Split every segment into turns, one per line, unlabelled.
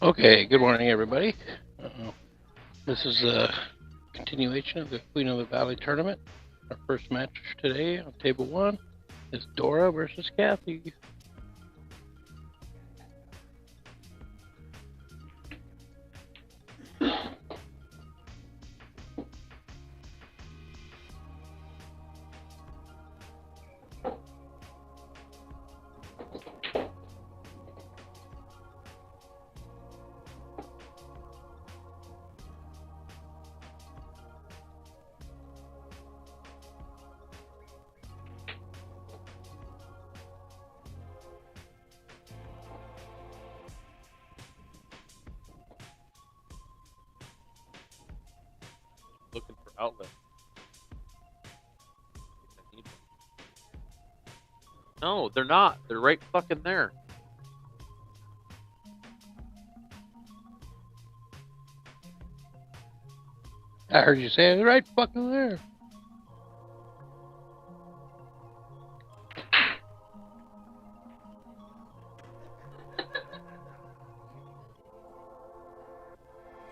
Okay, good morning, everybody. This is a continuation of the Queen of the Valley tournament. Our first match today on table one is Dora versus Kathy.
Looking for outlets. No, they're not. They're right fucking there.
I heard you say it right fucking there.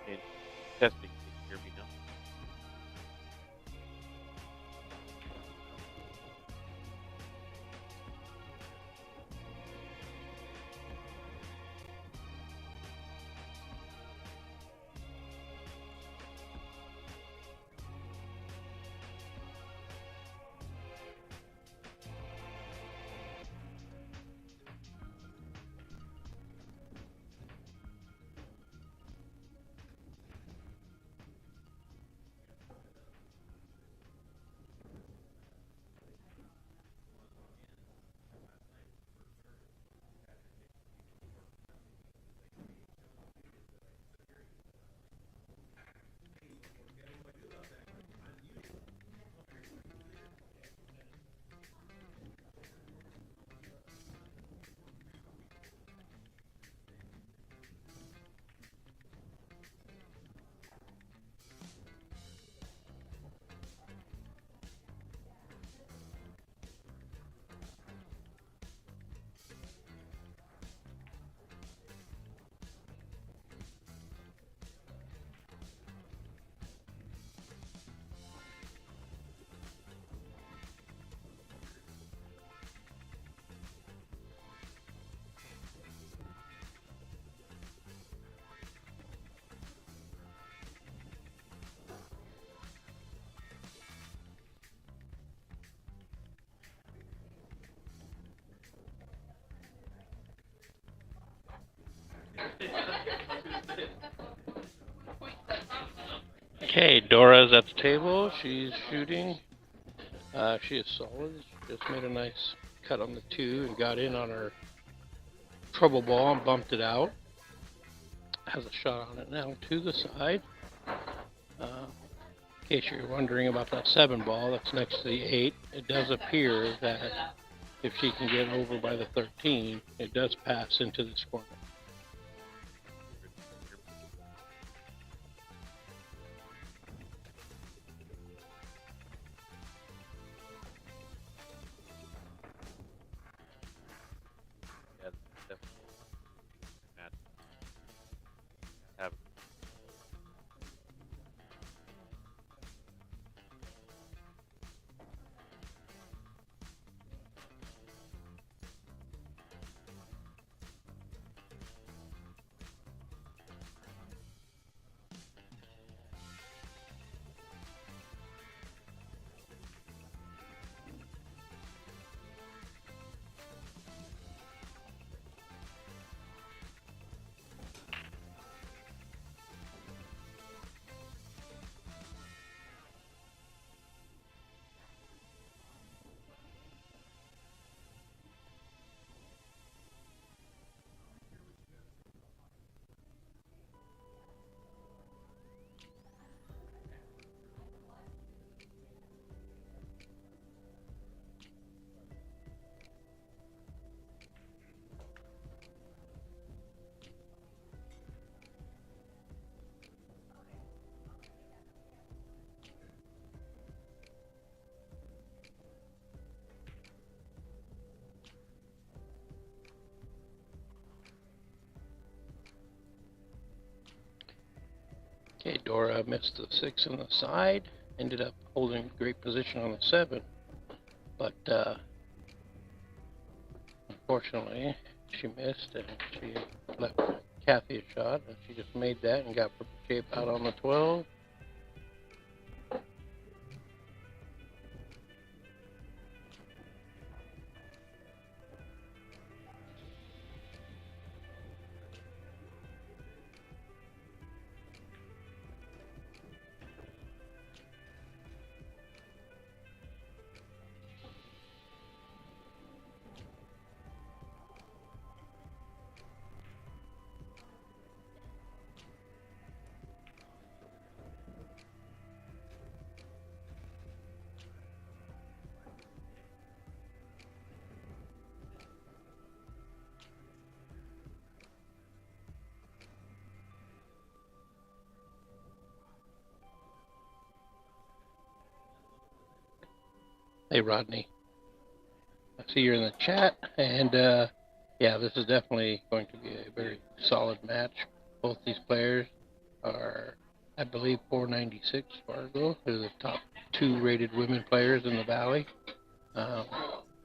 And testing. Can you hear me now?
Okay, Dora's at the table. She's shooting. She is solid. She just made a nice cut on the 2 and got in on her trouble ball and bumped it out. Has a shot on it now to the side. In case you're wondering about that 7 ball that's next to the 8, it does appear that if she can get over by the 13, it does pass into this corner.
Yeah, definitely. Matt. Have
Okay, Dora missed the 6 on the side, ended up holding great position on the 7, but unfortunately she missed and she left Kathy a shot, and she just made that and got perfect shape out on the 12. Hey Rodney, I see you're in the chat, and yeah, this is definitely going to be a very solid match. Both these players are, I believe, 496 Fargo. They're the top 2 rated women players in the Valley.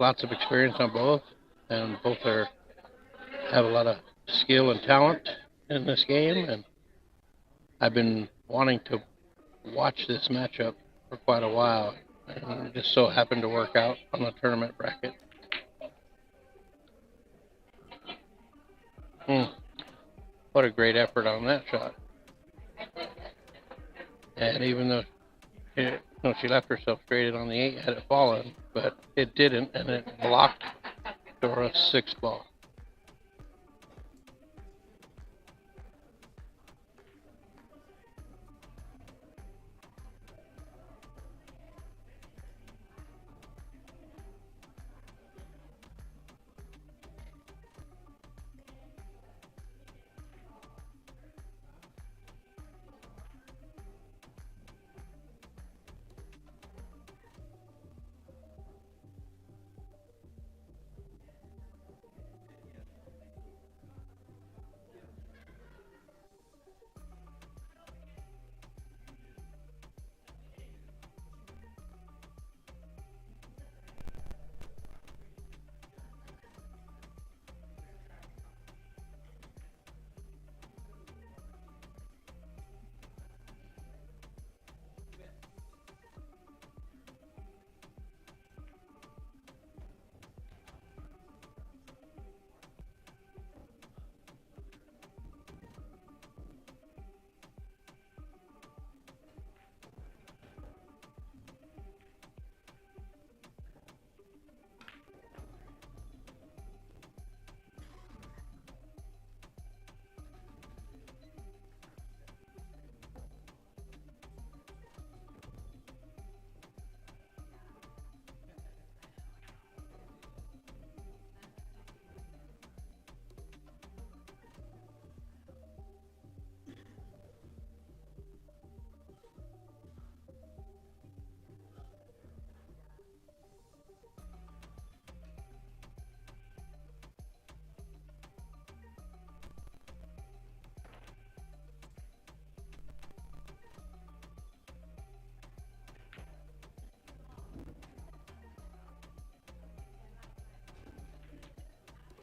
Lots of experience on both, and both have a lot of skill and talent in this game. And I've been wanting to watch this matchup for quite a while, and it just so happened to work out on the tournament bracket. What a great effort on that shot. And even though she left herself straight on the 8 had it fallen, but it didn't, and it blocked Dora's 6 ball.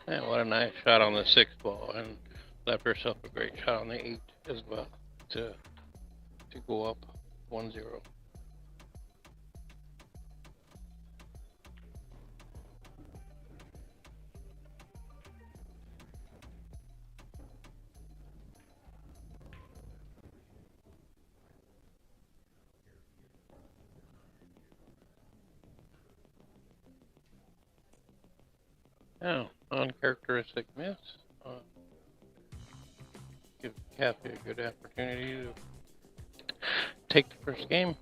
And what a nice shot on the 6 ball, and left herself a great shot on the 8 as well to go up 1-0. Now, uncharacteristic miss. Give Kathy a good opportunity to take the first game.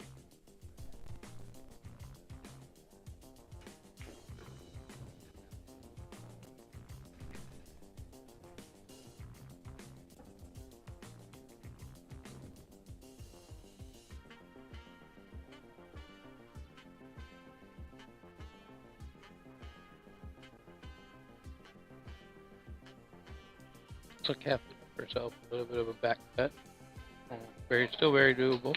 So Kathy left herself a little bit of a back cut. Still very doable.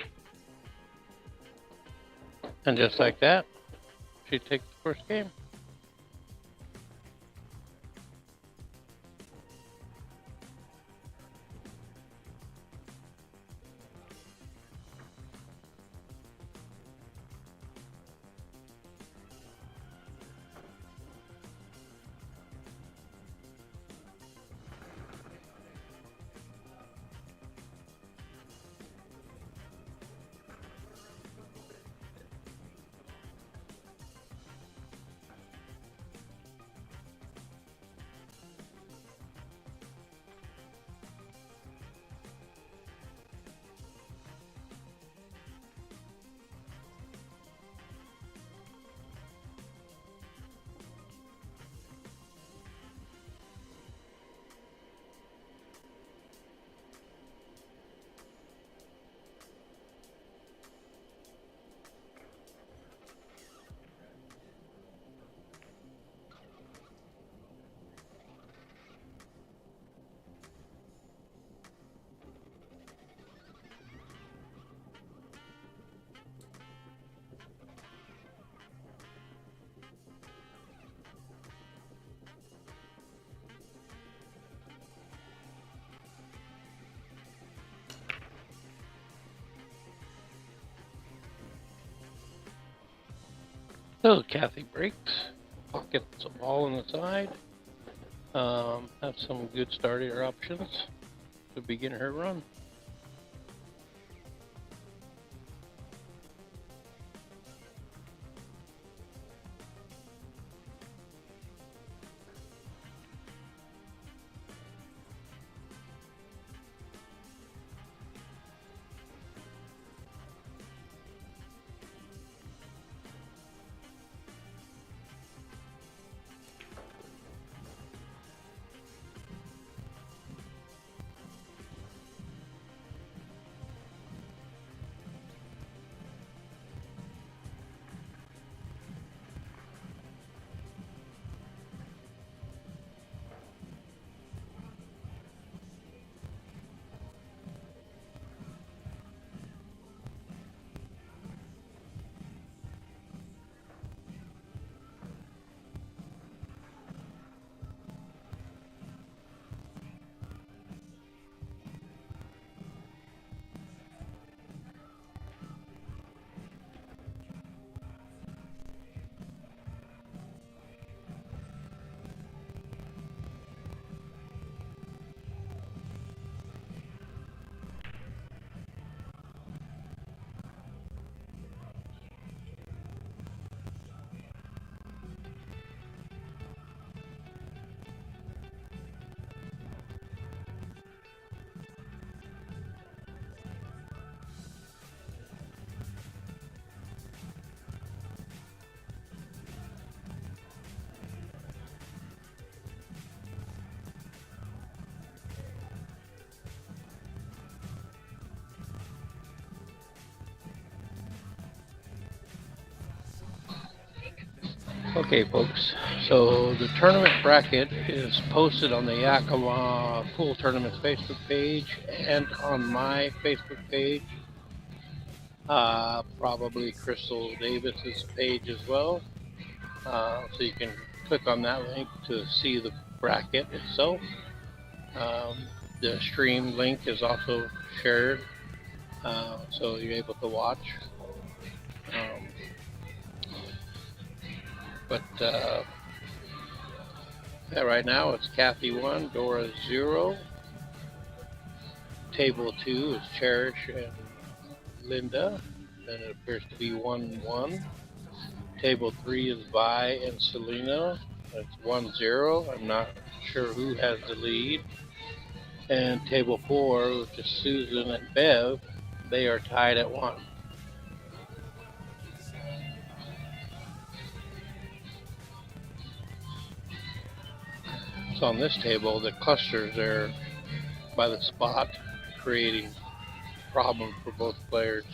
And just like that, she takes the first game. So Kathy breaks, pockets a ball on the side, have some good starter options to begin her run. Okay, folks, so the tournament bracket is posted on the Yakima Pool Tournaments Facebook page and on my Facebook page, probably Crystal Davis's page as well. So you can click on that link to see the bracket itself. The stream link is also shared, so you're able to watch. But yeah, right now it's Kathy 1, Dora 0. Table 2 is Cherish and Linda. Then it appears to be 1-1. Table 3 is Vi and Selena. It's 1-0. I'm not sure who has the lead. And table 4, which is Susan and Bev, they are tied at 1. So on this table, the clusters are by the spot, creating problems for both players.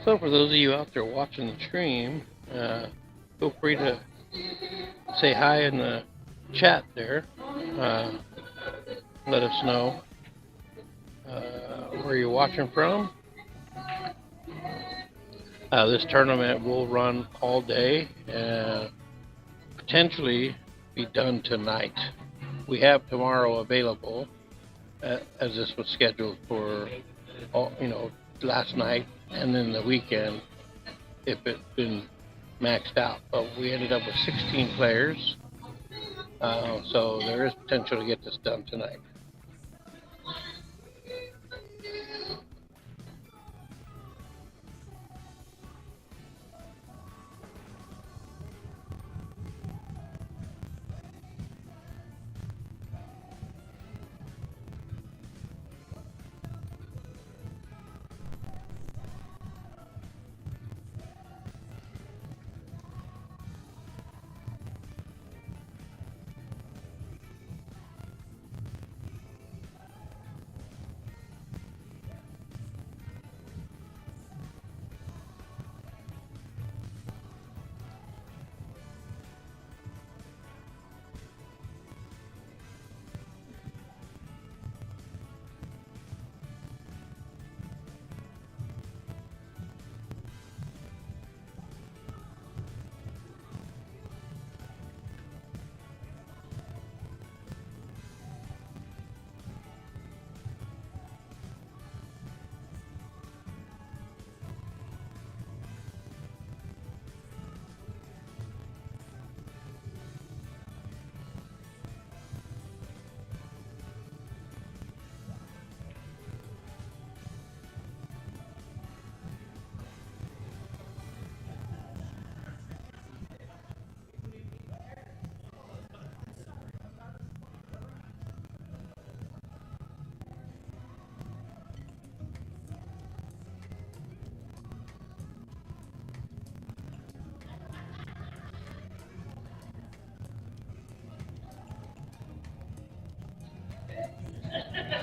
So for those of you out there watching the stream, feel free to say hi in the chat there. Let us know where you're watching from. This tournament will run all day and potentially be done tonight. We have tomorrow available, as this was scheduled for, last night and then the weekend if it's been maxed out. But we ended up with 16 players, so there is potential to get this done tonight.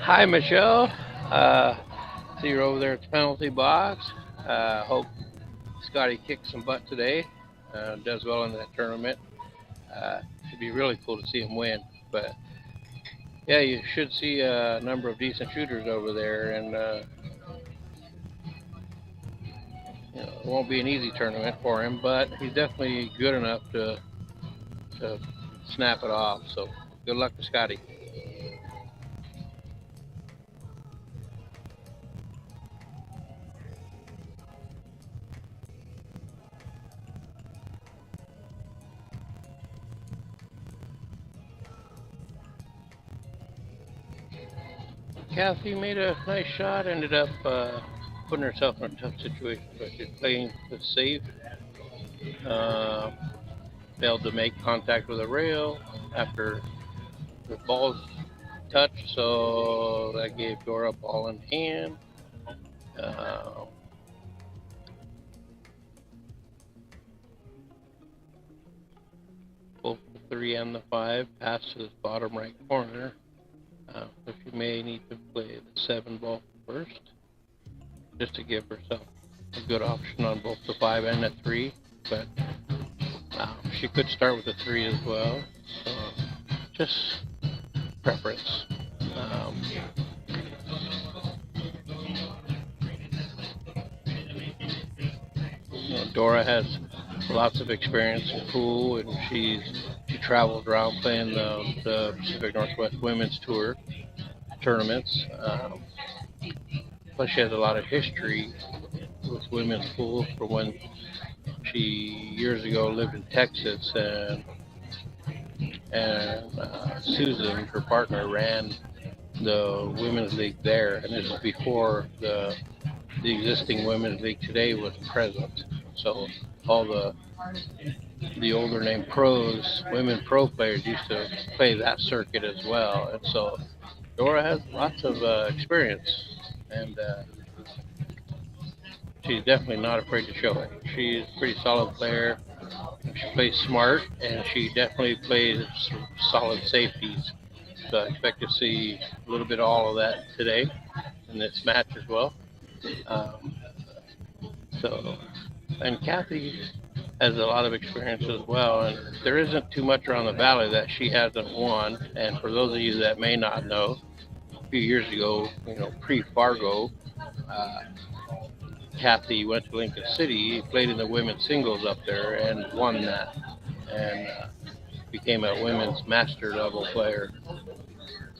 Hi, Michelle. See you're over there at the penalty box. Hope Scotty kicks some butt today. Does well in that tournament. Should be really cool to see him win. But yeah, you should see a number of decent shooters over there, and it won't be an easy tournament for him. But he's definitely good enough to snap it off. So good luck to Scotty. Kathy made a nice shot, ended up putting herself in a tough situation, but she's playing it safe. Failed to make contact with the rail after the ball's touched, so that gave Dora a ball in hand. Both the 3 and the 5 pass to the bottom right corner. If you may need to play the 7 ball first, just to give herself a good option on both the 5 and the 3. But she could start with the 3 as well. So just preference. Dora has lots of experience in pool, and she travels around playing the Pacific Northwest Women's Tour tournaments. Plus, she has a lot of history with women's pool from when she years ago lived in Texas, and Susan, her partner, ran the women's league there, and this is before the existing women's league today was present. So all the older name pros, women pro players used to play that circuit as well, and so Dora has lots of experience, and she's definitely not afraid to show it. She's a pretty solid player. She plays smart, and she definitely plays solid safeties. So I expect to see a little bit of all of that today in this match as well. So, and Kathy has a lot of experience as well, and there isn't too much around the valley that she hasn't won. And for those of you that may not know, a few years ago, pre-Fargo, uh, Kathy went to Lincoln City, played in the women's singles up there, and won that, and became a women's master level player.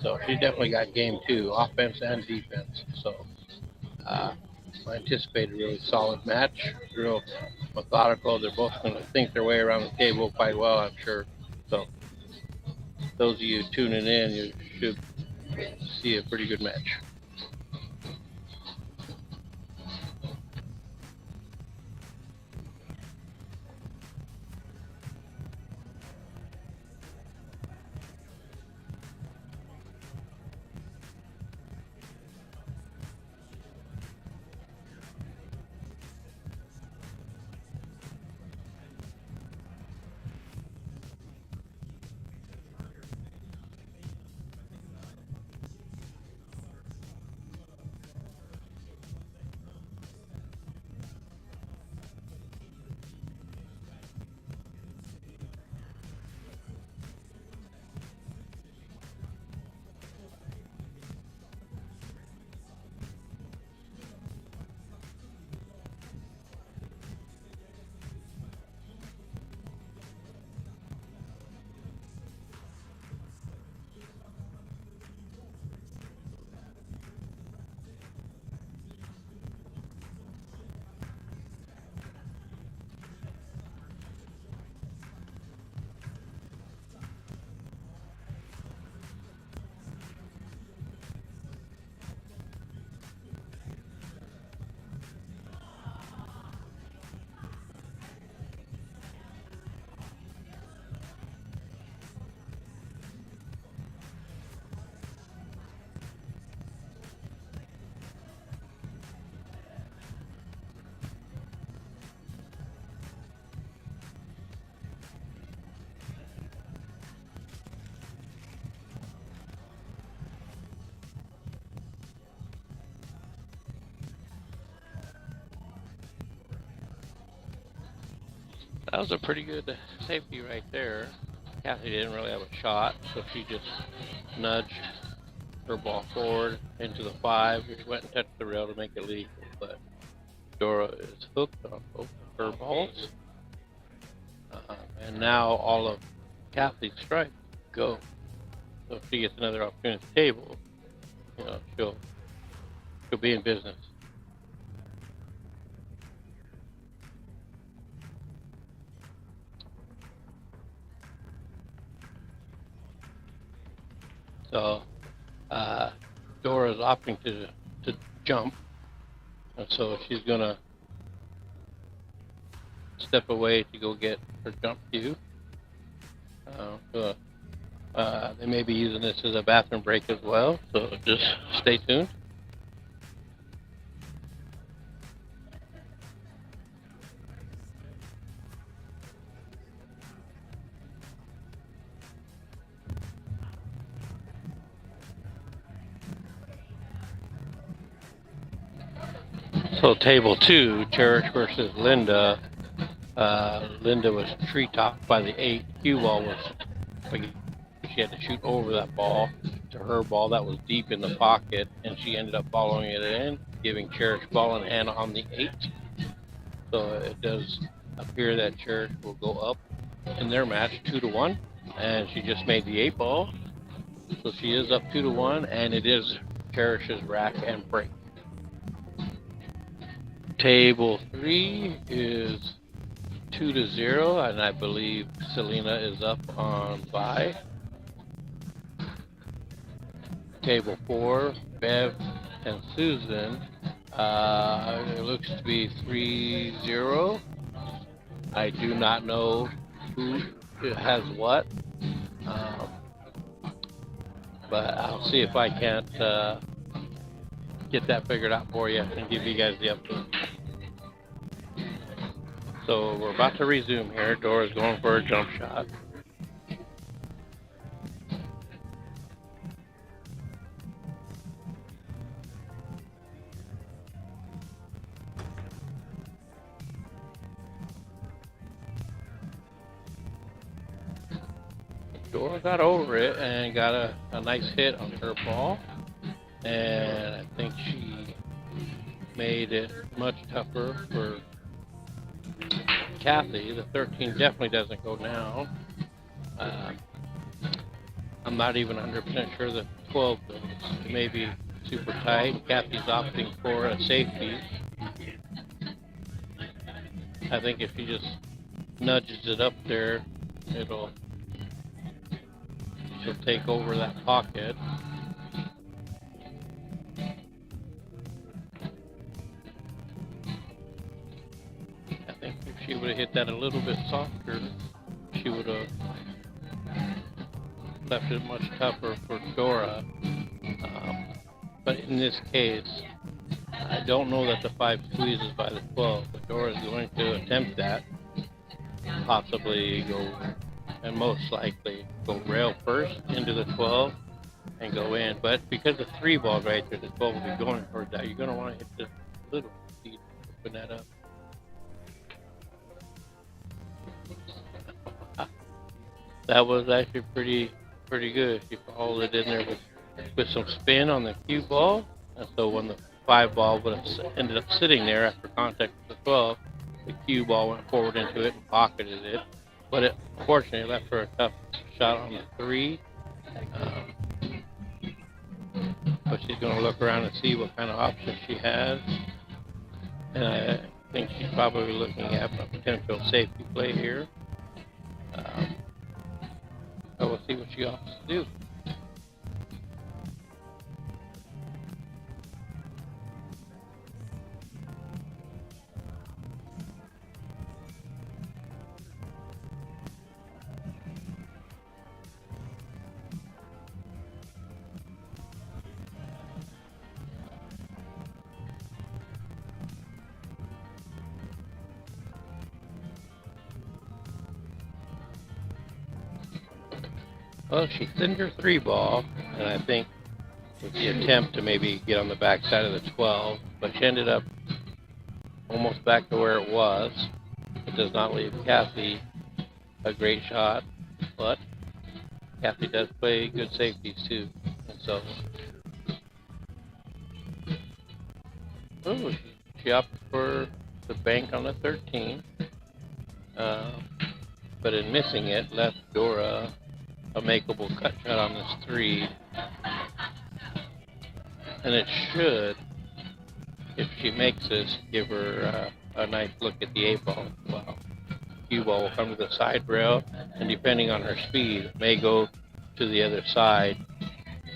So she definitely got game too, offense and defense. So uh, I anticipate a really solid match, real methodical. They're both going to think their way around the table quite well, I'm sure. So those of you tuning in, you should see a pretty good match. That was a pretty good safety right there. Kathy didn't really have a shot, so she just nudged her ball forward into the 5. It went and touched the rail to make it legal, but Dora is hooked on both of her balls. And now all of Kathy's strikes go. So if she gets another opportunity at the table, she'll be in business. So Dora's opting to jump, and so she's gonna step away to go get her jump cue. They may be using this as a bathroom break as well, so just stay tuned. So table 2, Cherish versus Linda. Linda was tree-topped by the 8. Cue ball was, she had to shoot over that ball to her ball that was deep in the pocket, and she ended up following it in, giving Cherish ball in hand on the 8. So it does appear that Cherish will go up in their match 2-1, and she just made the 8 ball. So she is up 2-1, and it is Cherish's rack and break. Table 3 is 2-0, and I believe Selena is up on bye. Table 4, Bev and Susan. It looks to be 3-0. I do not know who has what, but I'll see if I can't get that figured out for you and give you guys the update. So we're about to resume here. Dora's going for a jump shot. Dora got over it and got a nice hit on her ball, and I think she made it much tougher for Kathy. The 13 definitely doesn't go down. I'm not even 100% sure the 12 goes. It may be super tight. Kathy's opting for a safety. I think if she just nudges it up there, she'll take over that pocket. I think if she would have hit that a little bit softer, she would have left it much tougher for Dora. But in this case, I don't know that the 5 squeezes by the 12, but Dora is going to attempt that. Possibly go, and most likely go rail first into the 12 and go in. But because the 3 ball right there, the 12 will be going toward that. You're going to want to hit this little speed to open that up. That was actually pretty good. She followed it in there with some spin on the cue ball, and so when the 5 ball would have ended up sitting there after contact with the 12, the cue ball went forward into it and pocketed it. But it unfortunately left her a tough shot on the 3. But she's going to look around and see what kind of options she has. And I think she's probably looking at a potential safety play here. So we'll see what she opts to do. Well, she thinned her 3 ball, and I think with the attempt to maybe get on the back side of the 12, but she ended up almost back to where it was. It does not leave Kathy a great shot, but Kathy does play good safeties too. And so, she opted for the bank on the 13, but in missing it, left Dora a makeable cut shot on this 3, and it should, if she makes this, give her a nice look at the 8 ball as well. Cue ball will come to the side rail, and depending on her speed, it may go to the other side.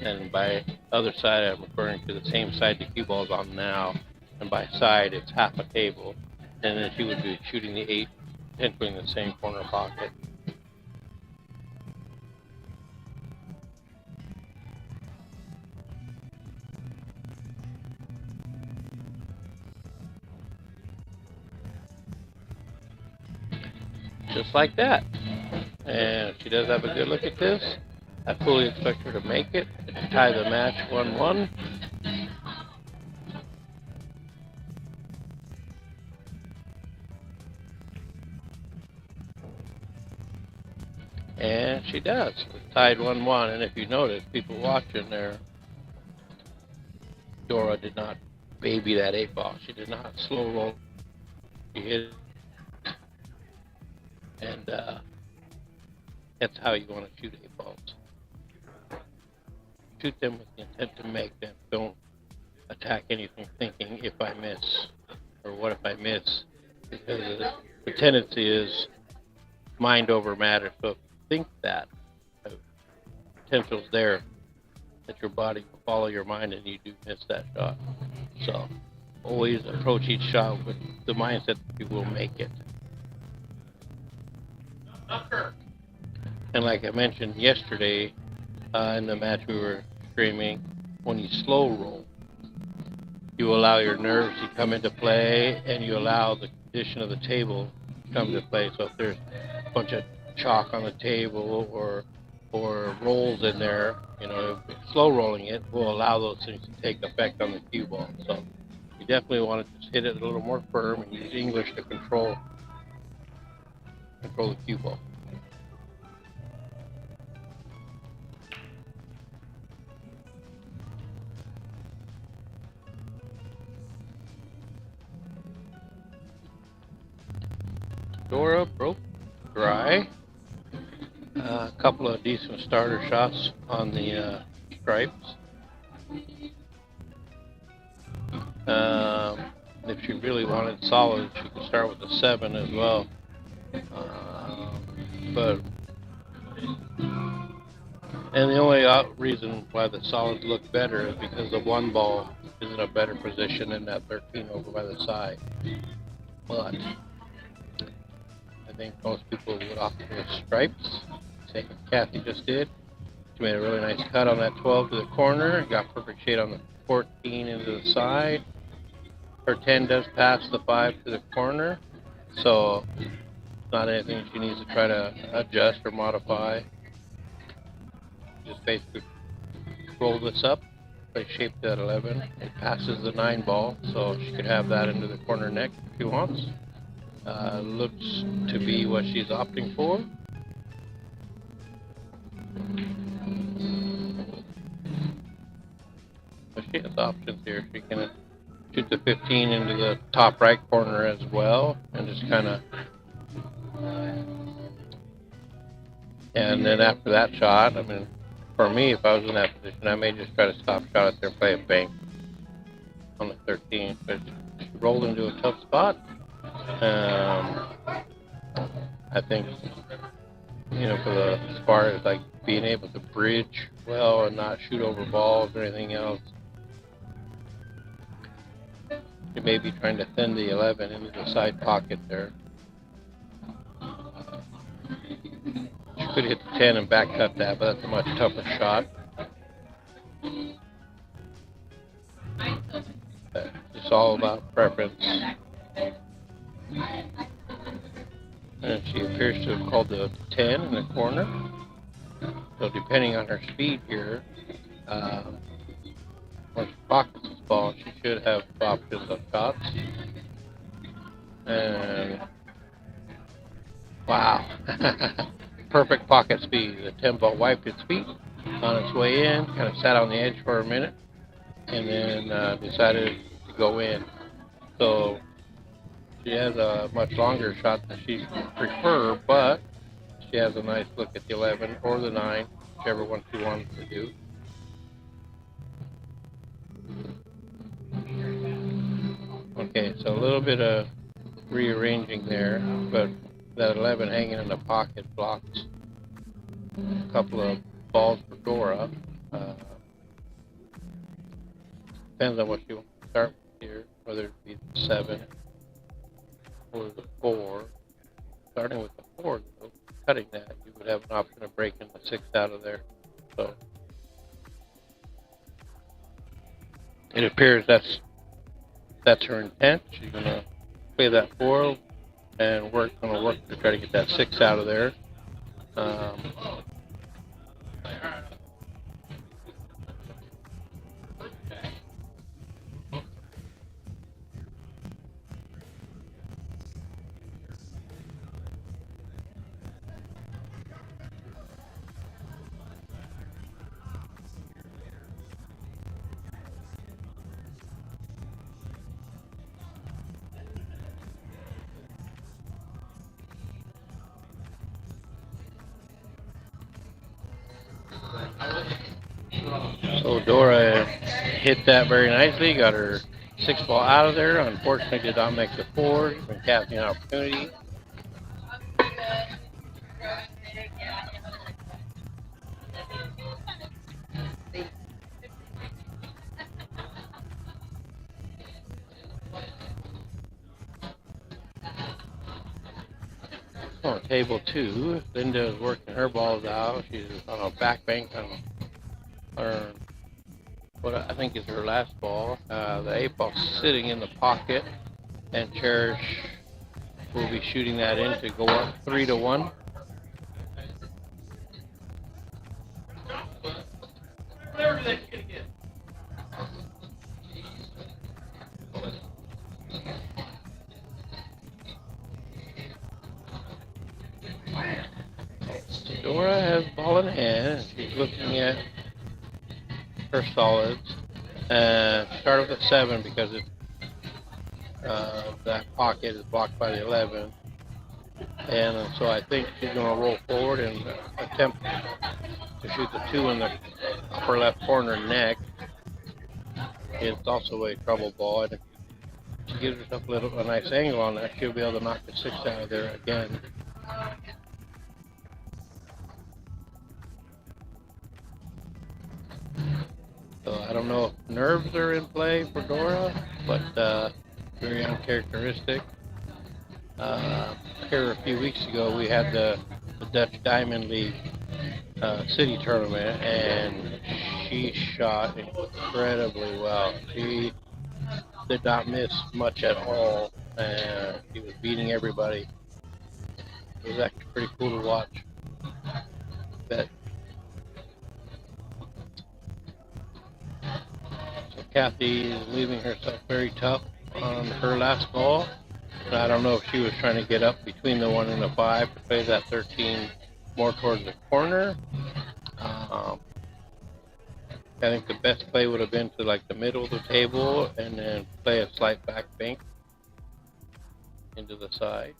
And by other side, I'm referring to the same side the cue ball is on now, and by side, it's half a table, and then she would be shooting the 8, potentially in the same corner pocket. Just like that. And she does have a good look at this. I fully expect her to make it, to tie the match 1-1. And she does. It's tied 1-1. And if you notice, people watching there, Dora did not baby that 8 ball. She did not slow roll. She hit it. And that's how you want to shoot 8 balls. Shoot them with the intent to make them. Don't attack anything thinking, if I miss, or what if I miss, because the tendency is mind over matter. So if you think that, the potential's there that your body will follow your mind and you do miss that shot. So always approach each shot with the mindset that you will make it. And like I mentioned yesterday in the match we were streaming, when you slow roll, you allow your nerves to come into play, and you allow the condition of the table to come into play. So if there's a bunch of chalk on the table or rolls in there, slow rolling it will allow those things to take effect on the cue ball. So you definitely want to just hit it a little more firm and use English to control the cue ball. Dora broke dry. A couple of decent starter shots on the stripes. If she really wanted solid, she could start with the 7 as well. And the only reason why the solids look better is because the one ball is in a better position than that 13 over by the side. But I think most people would opt for the stripes, same as Kathy just did. She made a really nice cut on that 12 to the corner, got perfect shade on the 14 into the side. Her 10 does pass the 5 to the corner, so it's not anything she needs to try to adjust or modify. Just basically roll this up, play shape that 11. It passes the 9 ball, so she could have that into the corner neck if she wants. Looks to be what she's opting for. But she has options here. She can shoot the 15 into the top right corner as well, and just kind of. And then after that shot, I mean, for me, if I was in that position, I may just try to stop shot it there and play a bank on the 13. But she rolled into a tough spot. I think, as far as like being able to bridge well and not shoot over balls or anything else, you may be trying to thin the 11 into the side pocket there. She could hit the 10 and back cut that, but that's a much tougher shot. It's all about preference. And she appears to have called the 10 in the corner. So depending on her speed here, once she pockets this ball, she should have options of shots. And wow, perfect pocket speed. The 10 ball wiped its feet on its way in, kind of sat on the edge for a minute, and then decided to go in. So she has a much longer shot than she prefer, but she has a nice look at the 11 or the 9, whichever one she wants to do. Okay, so a little bit of rearranging there, but that 11 hanging in the pocket blocks a couple of balls for Dora. Depends on what you want to start with here, whether it be the 7 or the 4. Starting with the 4, though, cutting that, you would have an option of breaking the 6 out of there. So it appears that's her intent. She's going to play that 4 and work to try to get that 6 out of there. So Dora hit that very nicely, got her 6 ball out of there. Unfortunately, did not make the 4. Giving Kathy an opportunity. On table 2, Linda is working her balls out. She's on a back bank on her, what I think is her last ball. The 8 ball sitting in the pocket, and Cherish will be shooting that in to go up 3-1. Dora has ball in hand. She's looking at her solids. Start with the 7 because that pocket is blocked by the 11. And so I think she's going to roll forward and attempt to shoot the 2 in the upper left corner neck. It's also a trouble ball, and if she gives herself a nice angle on that, she'll be able to knock the 6 out of there again. So I don't know if nerves are in play for Dora, but very uncharacteristic. Here a few weeks ago, we had the Dutch Diamond League city tournament, and she shot incredibly well. She did not miss much at all, and she was beating everybody. It was actually pretty cool to watch. But so Kathy is leaving herself very tough on her last ball. And I don't know if she was trying to get up between the 1 and the 5 to play that 13 more towards the corner. I think the best play would have been to like the middle of the table and then play a slight back bank into the side.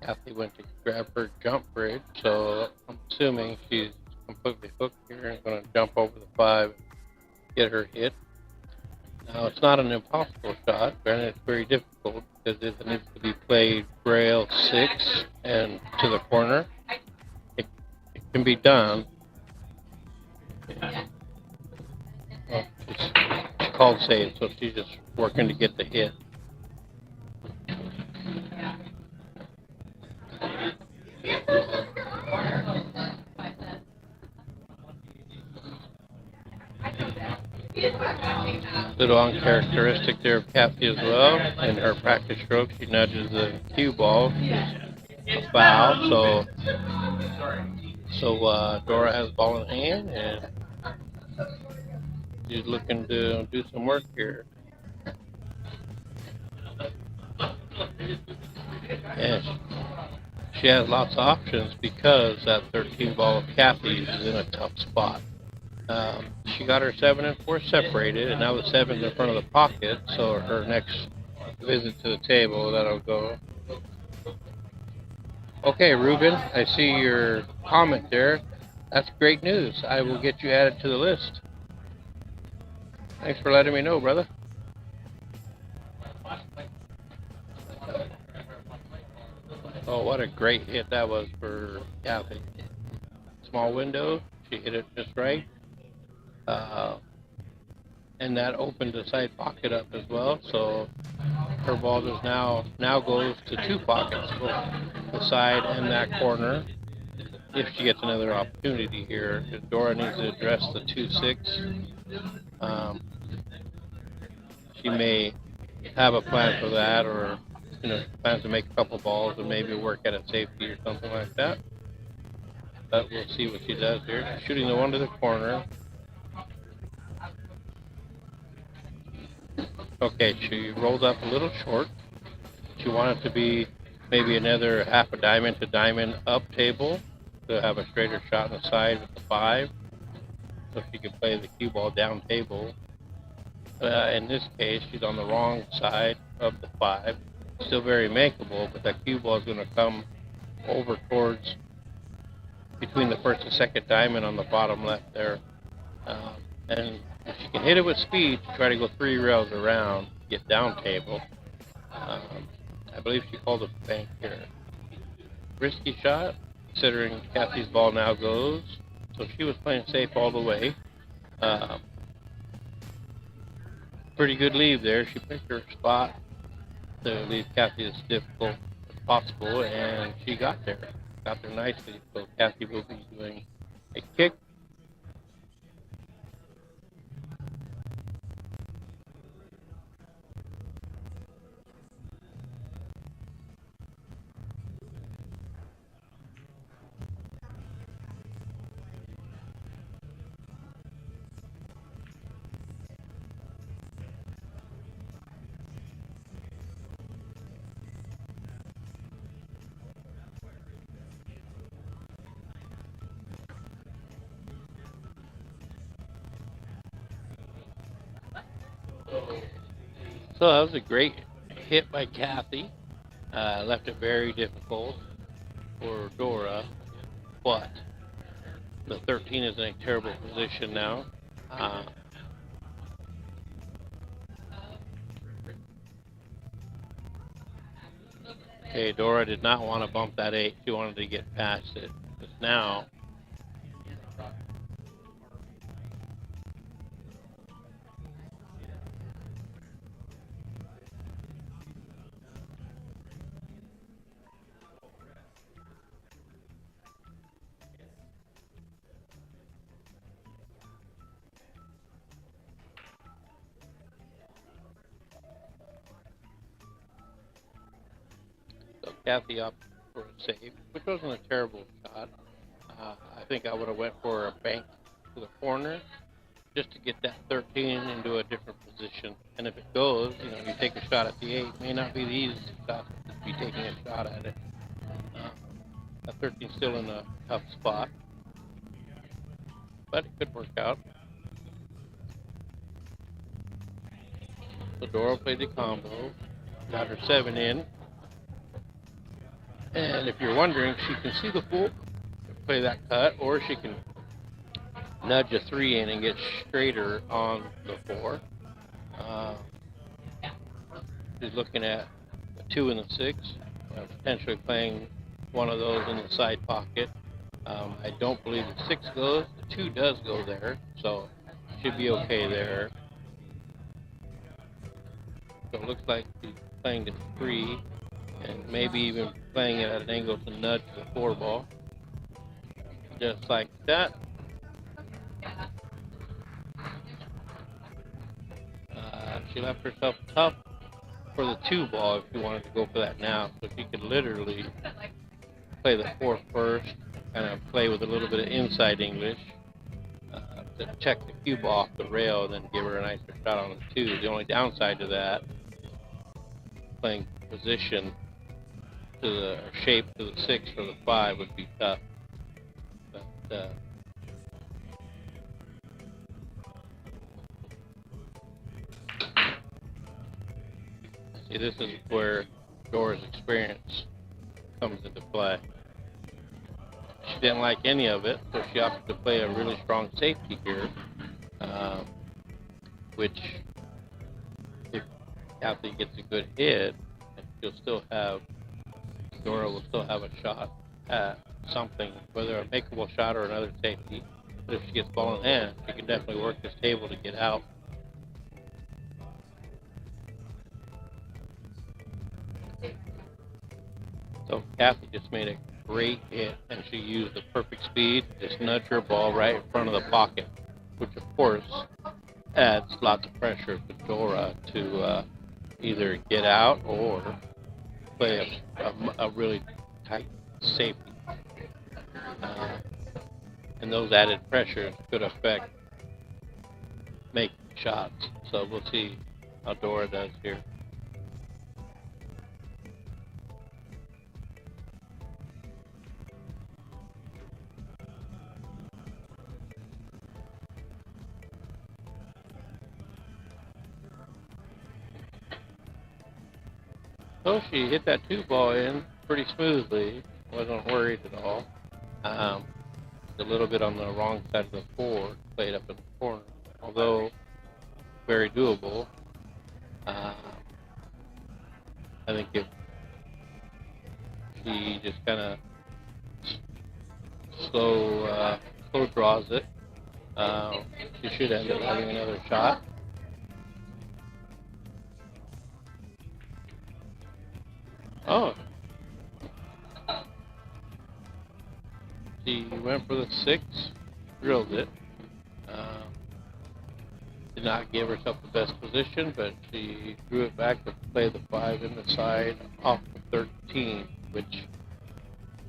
Kathy went to grab her jump bridge, so I'm assuming she's completely hooked here and going to jump over the 5 and get her hit. Now, it's not an impossible shot, and it's very difficult because it needs to be played rail 6 and to the corner. It can be done. Well, she called save, so she's just working to get the hit. Little uncharacteristic there of Kathy as well. In her practice stroke, she nudges the cue ball, a foul. So Dora has the ball in hand, and she's looking to do some work here. And she has lots of options because that 13 ball of Kathy's is in a tough spot. She got her 7 and 4 separated, and now the 7's in front of the pocket, so her next visit to the table, that'll go. Okay, Ruben, I see your comment there. That's great news. I will get you added to the list. Thanks for letting me know, brother. Oh, what a great hit that was for Kathy. Small window, she hit it just right. And that opened the side pocket up as well, so her ball just now goes to 2 pockets, both the side and that corner. If she gets another opportunity here, Dora needs to address the 2-6. She may have a plan for that, or plans to make a couple balls and maybe work at a safety or something like that. But we'll see what she does here. She's shooting the 1 to the corner. Okay, she rolled up a little short. She wanted to be maybe another half a diamond to diamond up table to have a straighter shot on the side with the 5, so she could play the cue ball down table. In this case, she's on the wrong side of the 5. Still very makeable, but that cue ball is going to come over towards between the 1st and 2nd diamond on the bottom left there. And if she can hit it with speed, try to go 3 rails around, get down table. I believe she called a bank here. Risky shot, considering Kathy's ball now goes. So she was playing safe all the way. Pretty good leave there. She picked her spot to leave Kathy as difficult as possible, and she got there. Got there nicely. So Kathy will be doing a kick. So that was a great hit by Kathy. Left it very difficult for Dora, but the 13 is in a terrible position now. Okay, Dora did not want to bump that 8. She wanted to get past it. Because now, so Kathy opted for a save, which wasn't a terrible shot. I think I would have went for a bank to the corner just to get that 13 into a different position. And if it goes, you take a shot at the 8. It may not be the easiest shot to be taking a shot at it. That 13 still in a tough spot, but it could work out. So Dora played the combo, got her 7 in. And if you're wondering, she can see the 4, play that cut, or she can nudge a 3 in and get straighter on the 4. She's looking at the 2 and the 6, potentially playing one of those in the side pocket. I don't believe the 6 goes. The 2 does go there, so should be okay there. So it looks like she's playing the 3 and maybe even playing it at an angle to nudge the 4 ball. Just like that. She left herself tough for the 2 ball if she wanted to go for that now. So she could literally play the 4 first, kind of play with a little bit of inside English to check the cue ball off the rail, and then give her a nicer shot on the 2. The only downside to that, playing position to the shape to the 6 or the 5 would be tough. But see, this is where Dora's experience comes into play. She didn't like any of it, so she opted to play a really strong safety here, which, if Kathy gets a good hit, she'll still have, Dora will still have a shot at something, whether a makeable shot or another safety. But if she gets ball in hand, she can definitely work this table to get out. So Kathy just made a great hit, and she used the perfect speed to just nudge her ball right in front of the pocket, which of course adds lots of pressure to Dora to either get out or play a really tight safety. And those added pressures could affect making shots. So we'll see how Dora does here. So she hit that 2 ball in pretty smoothly. Wasn't worried at all. A little bit on the wrong side of the 4, played up in the corner. Although very doable. I think if she just kind of slow draws it, she should end up having another shot. Oh, she went for the 6, drilled it. Did not give herself the best position, but she drew it back to play the 5 in the side off the 13, which,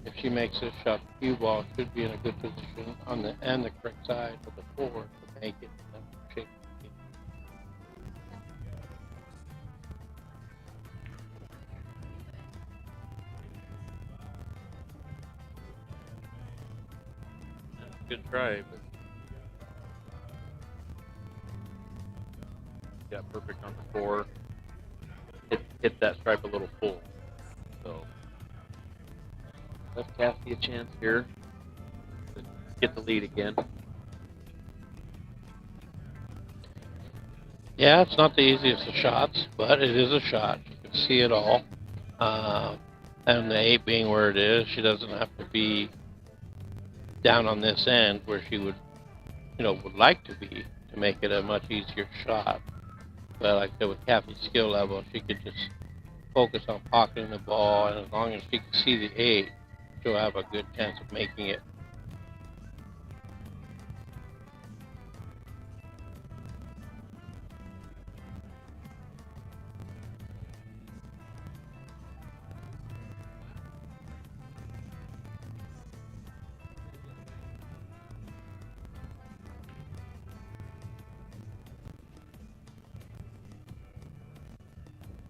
if she makes this shot, the cue ball should be in a good position on the correct side of the 4 to make it shape.
Good try, but got perfect on the 4. hit that stripe a little full. So let's Kathy a chance here to get the lead again.
Yeah, it's not the easiest of shots, but it is a shot. You can see it all. And the 8 being where it is, she doesn't have to be down on this end where she would like to be to make it a much easier shot. But like I said, with Kathy's skill level, she could just focus on pocketing the ball, and as long as she can see the 8, she'll have a good chance of making it.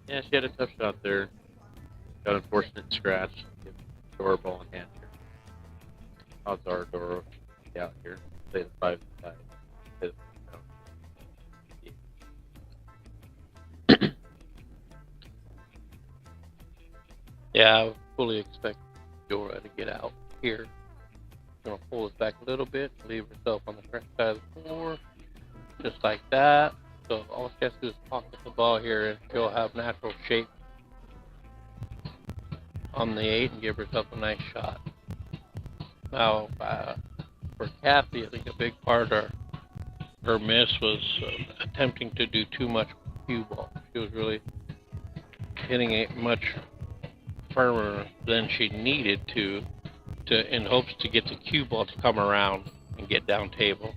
Yeah, she had a tough shot there. Got an unfortunate scratch. Give Dora ball in hand here. Odds are Dora will be out here. Play the 5 side. Play the
Yeah, I would fully expect Dora to get out here. Gonna pull it back a little bit, leave herself on the correct side of the floor, just like that. So all she has to do is pocket the ball here, and she'll have natural shape on the 8 and give herself a nice shot. Now, for Kathy, I think a big part of her miss was attempting to do too much cue ball. She was really hitting it much firmer than she needed to in hopes to get the cue ball to come around and get down table.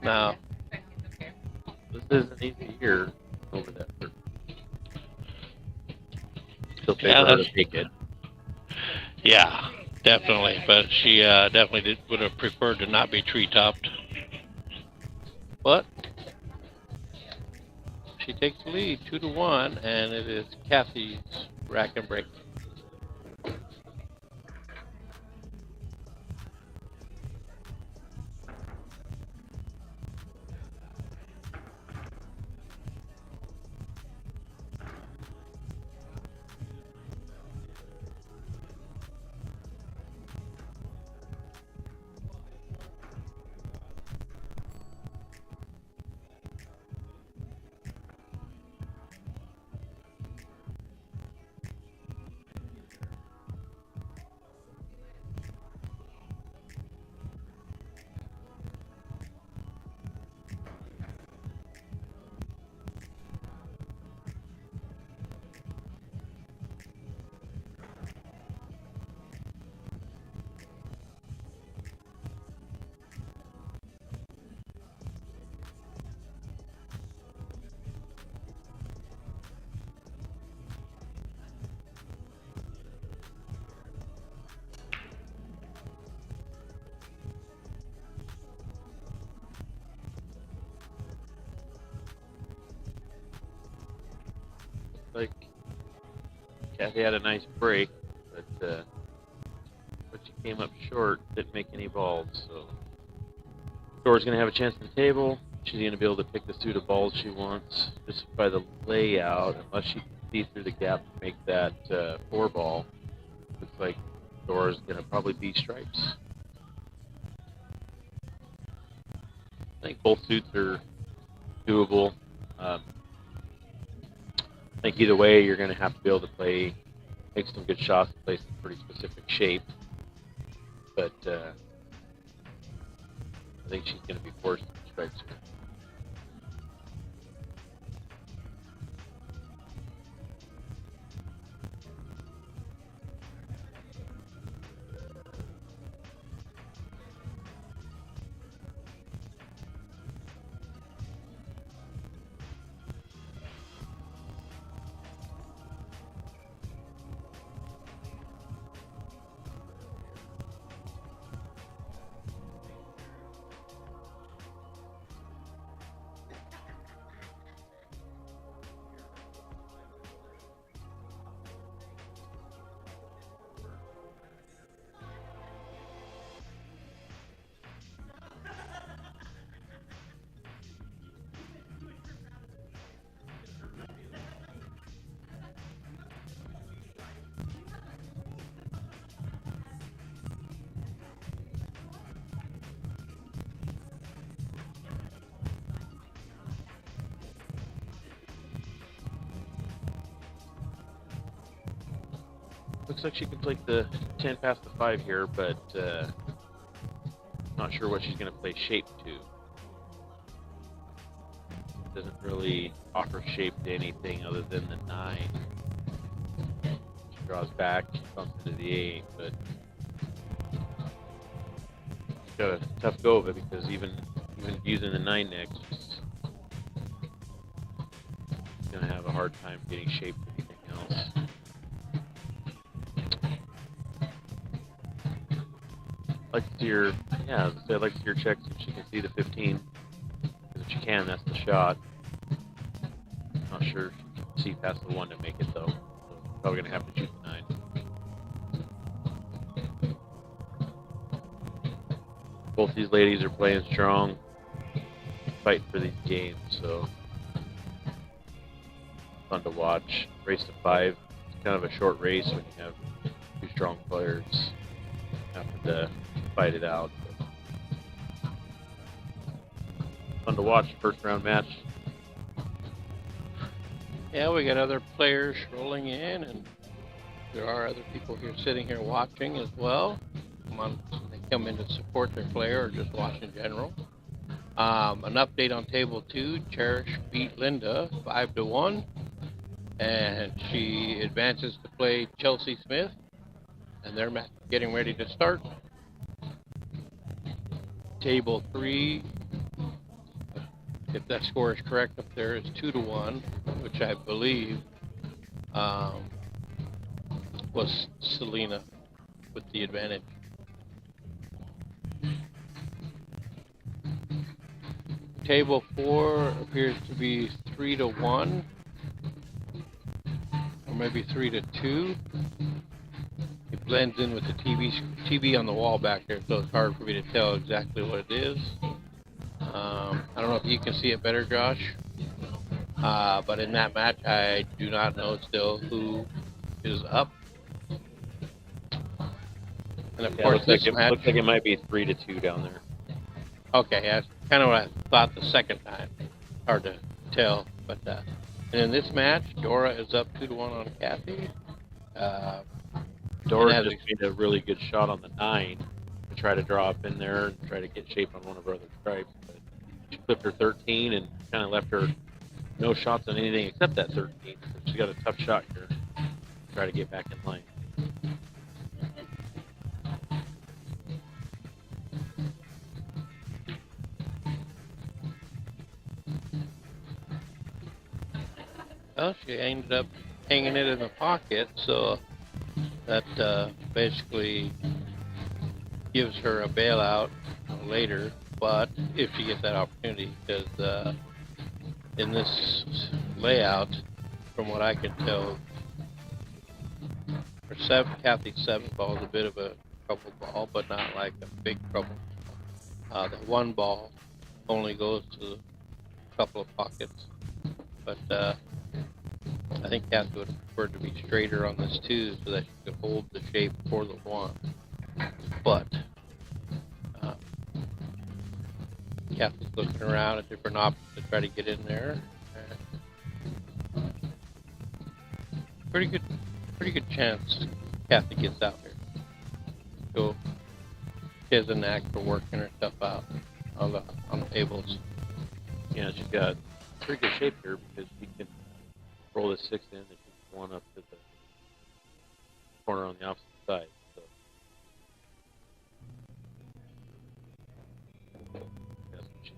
Now,
this isn't easy here over that. Still favor her to take it.
Yeah, definitely. But she definitely would have preferred to not be tree-topped. But she takes the lead 2-1, and it is Kathy's rack and break.
Like Kathy had a nice break, but she came up short, didn't make any balls. So Dora's going to have a chance at the table. She's going to be able to pick the suit of balls she wants just by the layout, unless she can see through the gap to make that 4 ball. Looks like Dora's going to probably be stripes. I think both suits are doable. I think either way, you're going to have to be able to make some good shots, play some pretty specific shape. But I think she's going to be forced to stripes here. Looks like she can play the 10 past the 5 here, but not sure what she's going to play shape to. Doesn't really offer shape to anything other than the 9. She draws back, bumps into the 8, but she's got a tough go of it because even using the 9 next, she's going to have a hard time getting shape to anything else. I'd like to see her, yeah, I'd like to see her check so she can see the 15. Because if she can, that's the shot. Not sure if she can see past the 1 to make it, though. So probably going to have to shoot the 9. Both these ladies are playing strong, fighting for these games, so fun to watch. Race to 5. It's kind of a short race when you have 2 strong players having to fight it out. Fun to watch, first round match.
Yeah, we got other players rolling in, and there are other people here sitting here watching as well. They come in to support their player or just watch in general. An update on table 2, Cherish beat Linda 5-1, and she advances to play Chelsea Smith, and they're getting ready to start. Table 3, if that score is correct up there, is 2-1, which I believe was Selena with the advantage. Table 4 appears to be 3-1, or maybe 3-2. It blends in with the TV on the wall back there, so it's hard for me to tell exactly what it is. I don't know if you can see it better, Josh, but in that match, I do not know still who is up. And of course, this match
looks like it might be 3-2 down there.
Okay, that's kind of what I thought the second time. Hard to tell, but and in this match, Dora is up 2-1 on Kathy.
Dora just made a really good shot on the 9 to try to draw up in there and try to get shape on one of her other stripes. But she flipped her 13 and kind of left her no shots on anything except that 13. So she's got a tough shot here to try to get back in line.
Well, she ended up hanging it in the pocket, so that basically gives her a bailout later, but if she gets that opportunity, because in this layout, from what I can tell, Kathy's 7 ball is a bit of a trouble ball, but not like a big trouble. The 1 ball only goes to a couple of pockets, but I think Kathy would prefer to be straighter on this 2 so that she could hold the shape for the 1. But Kathy's looking around at different options to try to get in there. Pretty good chance Kathy gets out here. So she has a knack for working her stuff out on the tables.
Yeah, she's got pretty good shape here because she can roll the 6 in and she can 1 up to the corner on the opposite side. So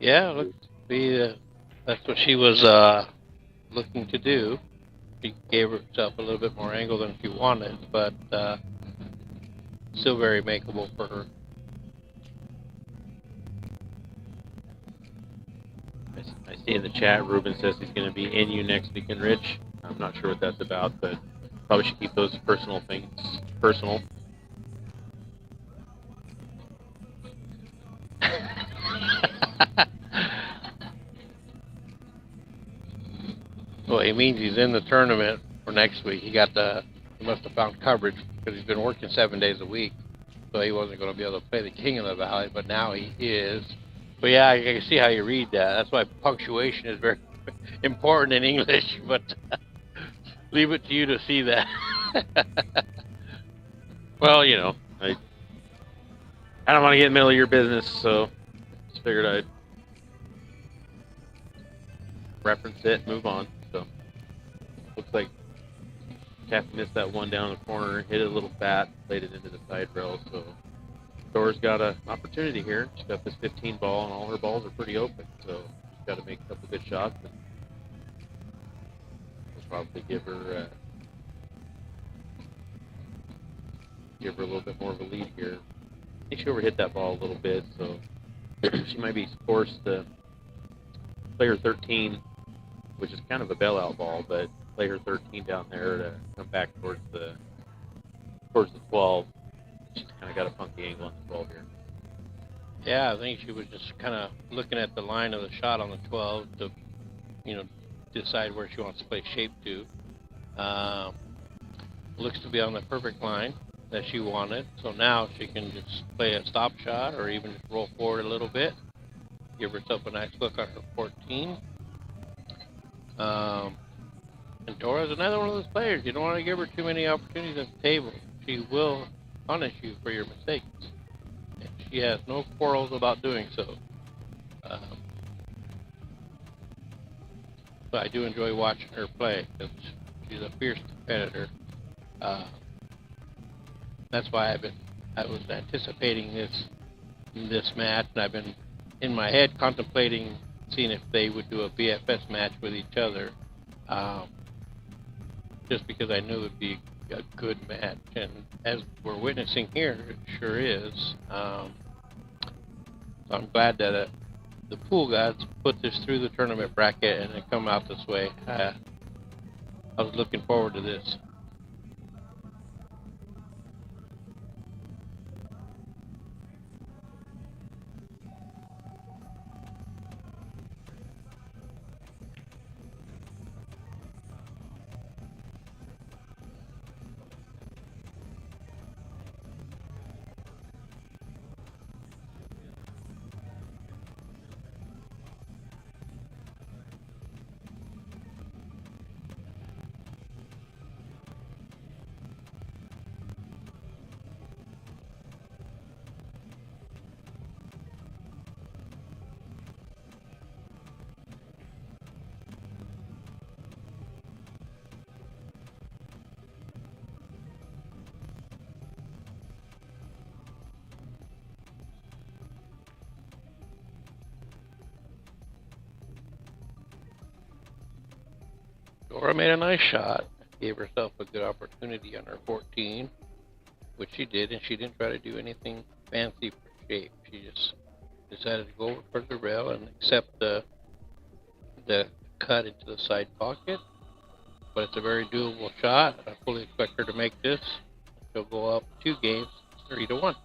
yeah, looks to be that's what she was looking to do. She gave herself a little bit more angle than she wanted, but still very makeable for her.
I see in the chat, Ruben says he's going to be in you next weekend, Rich. I'm not sure what that's about, but probably should keep those personal things personal.
Well, he means he's in the tournament for next week. He must have found coverage because he's been working 7 days a week, so he wasn't going to be able to play the King of the Valley, but now he is. But yeah, I can see how you read that. That's why punctuation is very important in English, but leave it to you to see that.
Well, you know, I don't want to get in the middle of your business, so just figured I'd reference it and move on. So looks like Kathy missed that one down the corner, hit it a little fat, played it into the side rail. So Dora's got an opportunity here. She's got this 15 ball, and all her balls are pretty open. So she's got to make a couple good shots, and we'll probably give her a little bit more of a lead here. I think she overhit that ball a little bit, so she might be forced to play her 13, which is kind of a bailout ball, but play her 13 down there to come back towards the 12. She's kind of got a funky angle on the 12 here.
Yeah, I think she was just kind of looking at the line of the shot on the 12 to, decide where she wants to play shape to. Looks to be on the perfect line that she wanted, so now she can just play a stop shot or even just roll forward a little bit, give herself a nice look on her 14. And Dora's another one of those players. You don't want to give her too many opportunities at the table. She will punish you for your mistakes. And she has no quarrels about doing so. But I do enjoy watching her play because she's a fierce competitor. That's why I was anticipating this match, and I've been in my head contemplating seeing if they would do a BFS match with each other, just because I knew it would be a good match, and as we're witnessing here, it sure is. So I'm glad that the pool gods put this through the tournament bracket and it come out this way. I was looking forward to this. Dora made a nice shot, gave herself a good opportunity on her 14, which she did, and she didn't try to do anything fancy for shape. She just decided to go over for the rail and accept the cut into the side pocket. But it's a very doable shot. I fully expect her to make this. She'll go up 2 games, 3-1.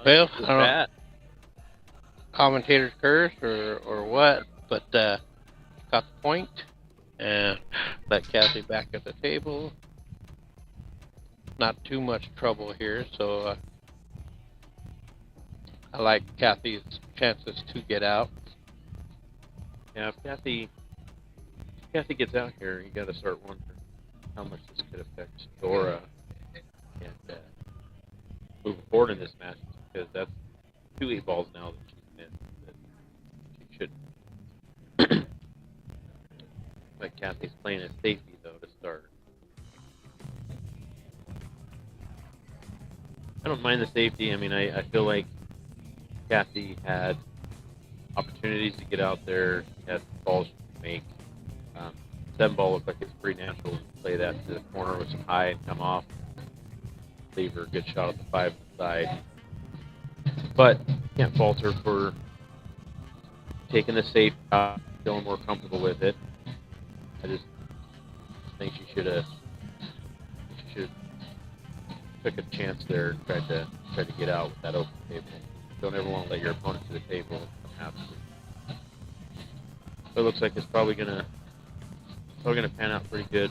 Well, I don't know. Commentators curse or what, but got the point and let Kathy back at the table. Not too much trouble here, so I like Kathy's chances to get out.
Yeah, if Kathy gets out here, you got to start wondering how much this could affect Dora and moving forward in this match, because that's 2 8-balls now that she's missed. That she shouldn't. But Kathy's playing a safety though to start. I don't mind the safety. I mean, I feel like Kathy had opportunities to get out there. She had balls she could make. 7-ball looked like it's pretty natural to play that to the corner with some high and come off. Leave her a good shot at the 5 on the side. But can't fault her for taking the safe shot, feeling more comfortable with it. I just think she should took a chance there and tried to get out with that open table. Don't ever want to let your opponent to the table and come after. So it looks like it's probably gonna pan out pretty good.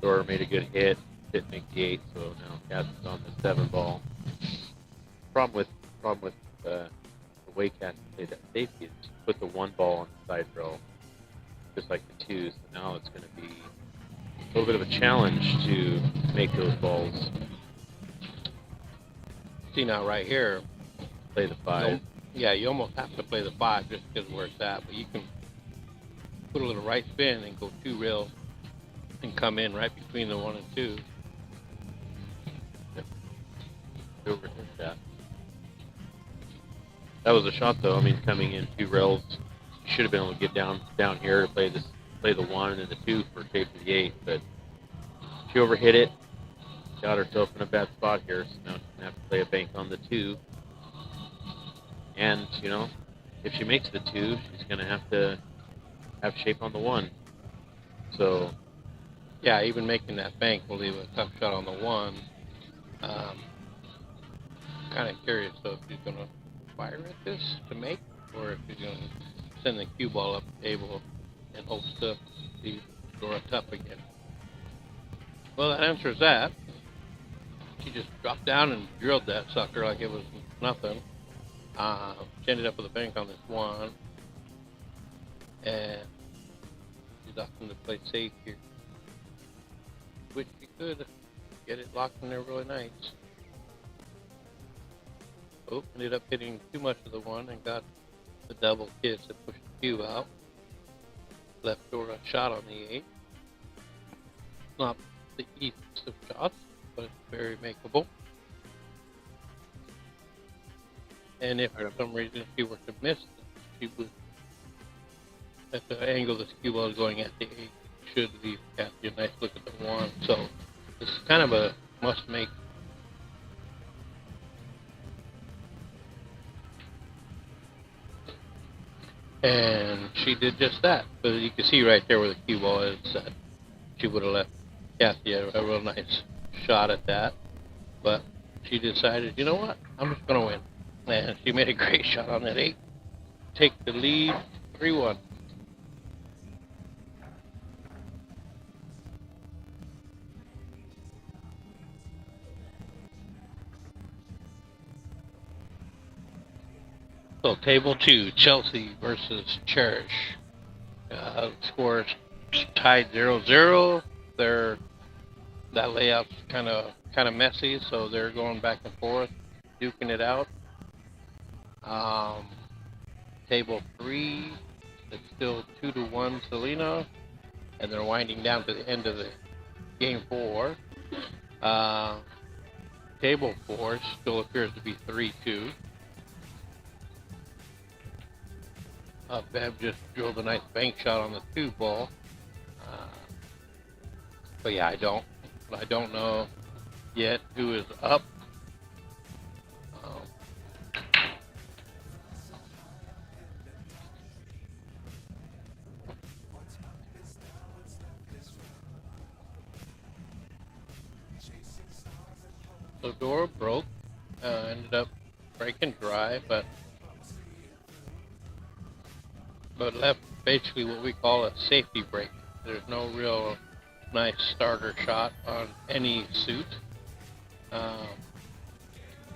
Dora made a good hit, didn't make the 8, so now Kathy's on the 7-ball. Problem with the way Kathy played that safety is she put the 1 ball on the side row. just like the 2s. So now it's going to be a little bit of a challenge to make those balls.
See now right here,
Play the 5.
yeah, you almost have to play the 5 just because of where it's at, but you can put a little right spin and go 2 rails and come in right between the 1 and 2.
Overhit that. That was a shot though. I mean, coming in 2 rails, you should have been able to get down here to play the 1 and then the 2 for shape to the 8, but she overhit it. Got herself in a bad spot here, so now she's gonna have to play a bank on the 2. And you know, if she makes the 2, she's gonna have to have shape on the 1. So
yeah, even making that bank will leave a tough shot on the 1. Kind of curious though if she's gonna fire at this to make, or if she's gonna send the cue ball up the table and hopes to be Dora tough again. Well, that answers that. She just dropped down and drilled that sucker like it was nothing. She ended up with a bank on this 1, and she's opting to play safe here, which she could get it locked in there really nice. Oh, ended up hitting too much of the 1 and got the double kiss that pushed the cue out. Left Dora a shot on the 8. Not the easiest of shots, but it's very makeable. And if for some reason she were to miss, she would, at the angle this cue ball is going at the 8, should leave Kathy a nice look at the 1. So this is kind of a must make. And she did just that. But you can see right there where the cue ball is that she would have left Kathy a real nice shot at that. But she decided, you know what, I'm just going to win. And she made a great shot on that 8. Take the lead, 3-1. So table 2, Chelsea versus Cherish. Scores tied 0-0. That layout's kind of messy, so they're going back and forth, duking it out. Table 3, it's still 2-1 Selena, and they're winding down to the end of the game 4. Table 4 still appears to be 3-2. Bev just drilled a nice bank shot on the 2 ball. But yeah, I don't know yet who is up. So Dora broke, ended up breaking dry, but left basically what we call a safety break. There's no real nice starter shot on any suit.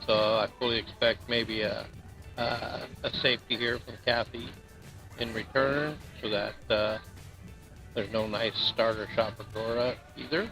So I fully expect maybe a safety here from Kathy in return, so that there's no nice starter shot for Dora either.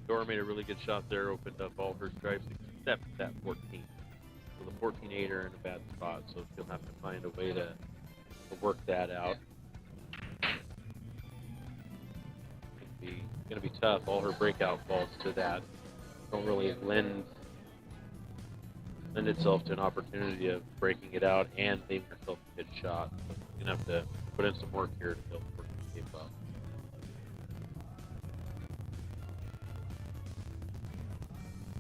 Dora made a really good shot there, opened up all her stripes except that 14. So the 14-8 are in a bad spot, so she'll have to find a way to work that out. It's going to be tough. All her breakout balls to that don't really lend itself to an opportunity of breaking it out and leaving herself a good shot. So you're going to have to put in some work here to build the 14 up.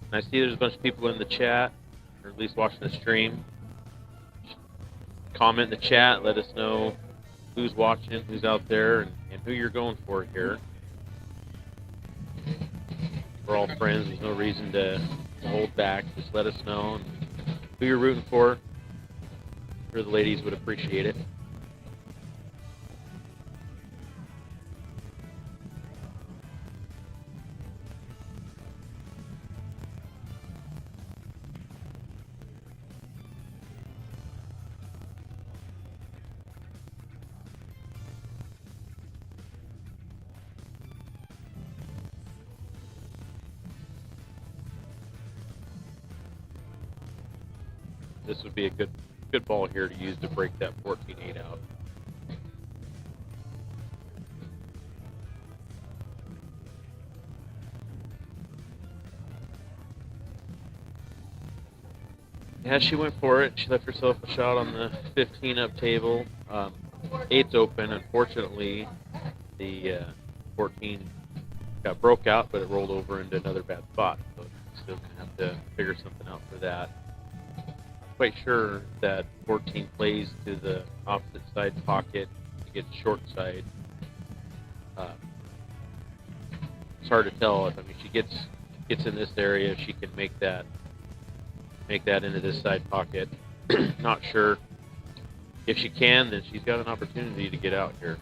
I see there's a bunch of people in the chat, or at least watching the stream. Comment in the chat, let us know who's watching, who's out there, and who you're going for here. We're all friends, there's no reason to hold back. Just let us know who you're rooting for. I'm sure the ladies would appreciate it. This would be a good ball here to use to break that 14-8 out. Yeah, she went for it. She left herself a shot on the 15 up table. 8's open. Unfortunately, the 14 got broke out, but it rolled over into another bad spot. So she's still going to have to figure something out for that. Quite sure that 14 plays to the opposite side pocket to get short side. It's hard to tell. I mean, she gets in this area, she can make that into this side pocket. Not sure if she can, then she's got an opportunity to get out here.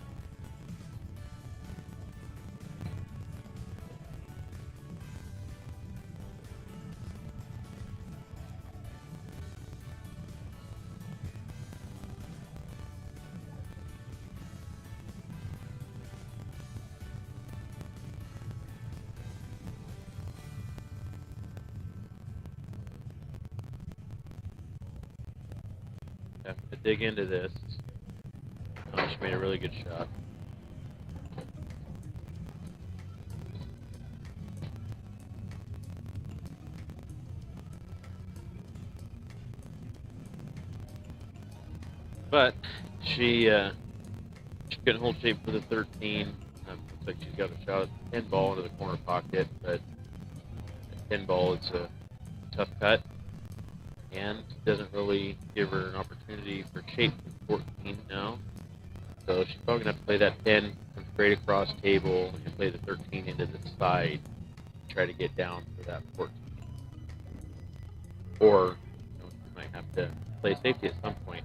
Have to dig into this. Oh, she made a really good shot. But she couldn't hold shape for the 13. Looks like she's got a shot at the 10 ball into the corner pocket, but the 10 ball is a tough cut and doesn't really give her an opportunity for shape for 14 now. So she's probably going to have to play that 10 from straight across table and play the 13 into the side to try to get down for that 14. Or she might have to play safety at some point.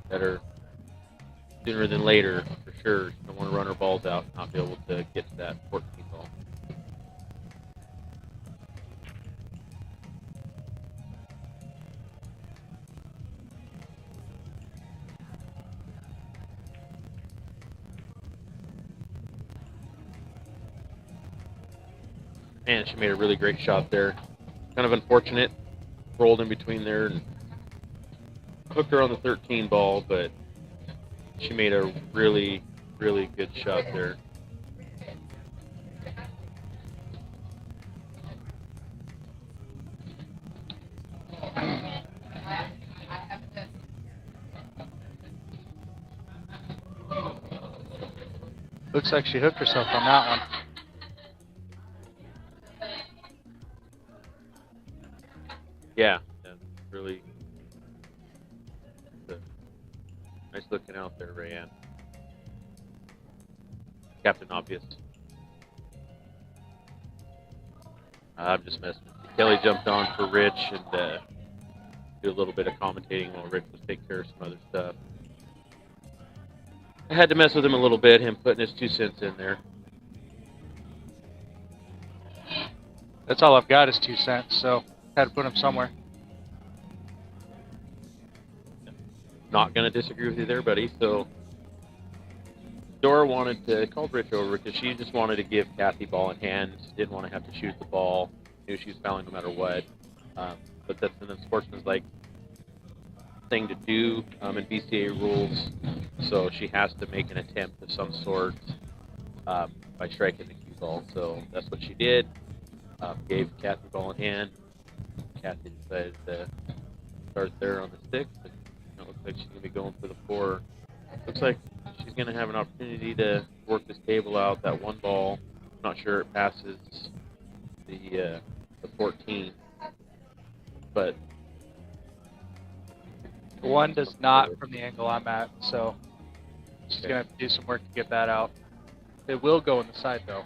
Better sooner than later, for sure. She don't want to run her balls out and not be able to get to that 14 ball. And she made a really great shot there. Kind of unfortunate. Rolled in between there and hooked her on the 13 ball, but she made a really, really good shot there.
Looks like she hooked herself on that one.
Yeah, that's really nice looking out there, Rayanne. Captain Obvious. I'm just messing with you. Kelly jumped on for Rich and do a little bit of commentating while Rich was taking care of some other stuff. I had to mess with him a little bit, him putting his 2 cents in there.
That's all I've got is 2 cents, so had to put them somewhere.
Not going to disagree with you there, buddy. So Dora wanted to call Rich over because she just wanted to give Kathy ball in hand. Didn't want to have to shoot the ball. Knew she was fouling no matter what. But that's an unsportsmanlike thing to do in BCA rules. So she has to make an attempt of some sort by striking the cue ball. So that's what she did. Gave Kathy ball in hand. Kathy decided to start there on the 6. And it looks like she's going to be going for the 4. Looks like she's going to have an opportunity to work this table out. That one ball, I'm not sure it passes the 14, but
One does not from the angle I'm at, so she's going to have to do some work to get that out. It will go in the side, though.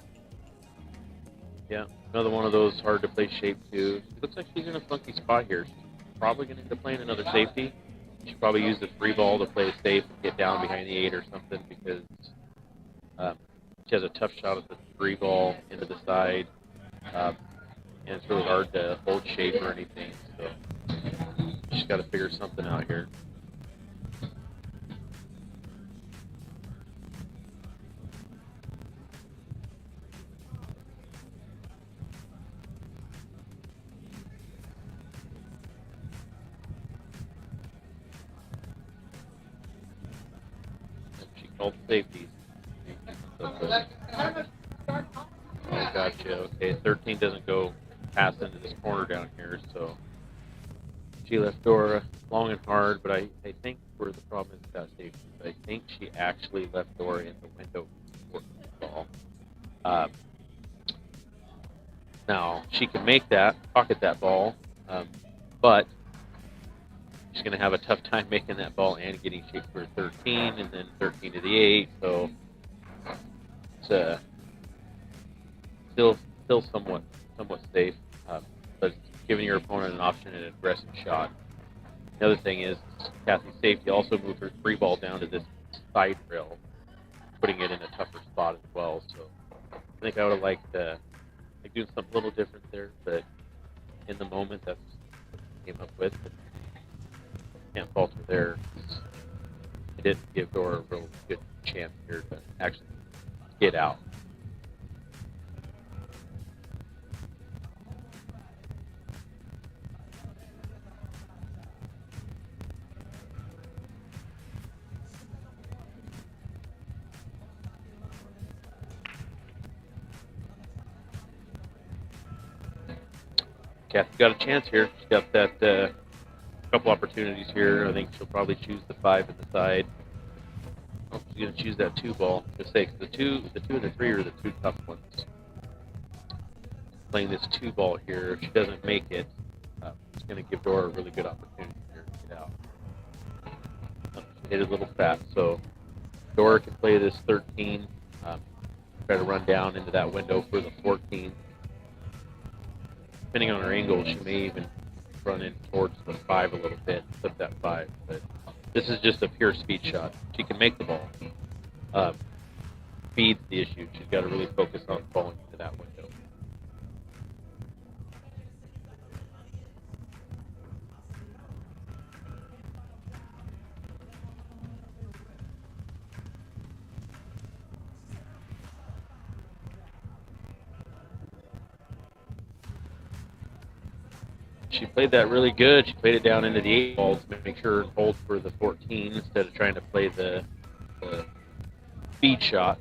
Yeah, another one of those hard to play shape, too. It looks like she's in a funky spot here. She's probably going to end up playing another safety. She should probably use the 3 ball to play it safe and get down behind the 8 or something, because she has a tough shot at the 3 ball into the side, and it's really hard to hold shape or anything, so she's got to figure something out here. She called safety. Oh, gotcha. Okay, 13 doesn't go past into this corner down here, so she left Dora long and hard, but I think where the problem is with that safety, I think she actually left Dora in the window for the ball. Now, she can make that, pocket that ball, but she's going to have a tough time making that ball and getting shape for 13, and then 13 to the 8, so it's still somewhat safe, but giving your opponent an option and an aggressive shot. The other thing is Kathy's safety also moved her 3 ball down to this side rail, putting it in a tougher spot as well. So I think I would have liked doing something a little different there, but in the moment that's what I came up with. But can't fault her there. It didn't give Dora a real good chance here to actually get out. Kathy's got a chance here. She's got that couple opportunities here. I think she'll probably choose the 5 in the side. Oh, she's going to choose that 2 ball. Just say the 2 and the 3 are the 2 tough ones. Playing this 2 ball here, if she doesn't make it, it's going to give Dora a really good opportunity here to get out. She hit it a little fast, so Dora can play this 13, try to run down into that window for the 14. Depending on her angle, she may even run in towards the 5 a little bit, flip that 5. But this is just a pure speed shot. She can make the ball. Speed's the issue. She's got to really focus on falling into that window. She played that really good. She played it down into the 8 ball to make sure and hold for the 14 instead of trying to play the speed shot.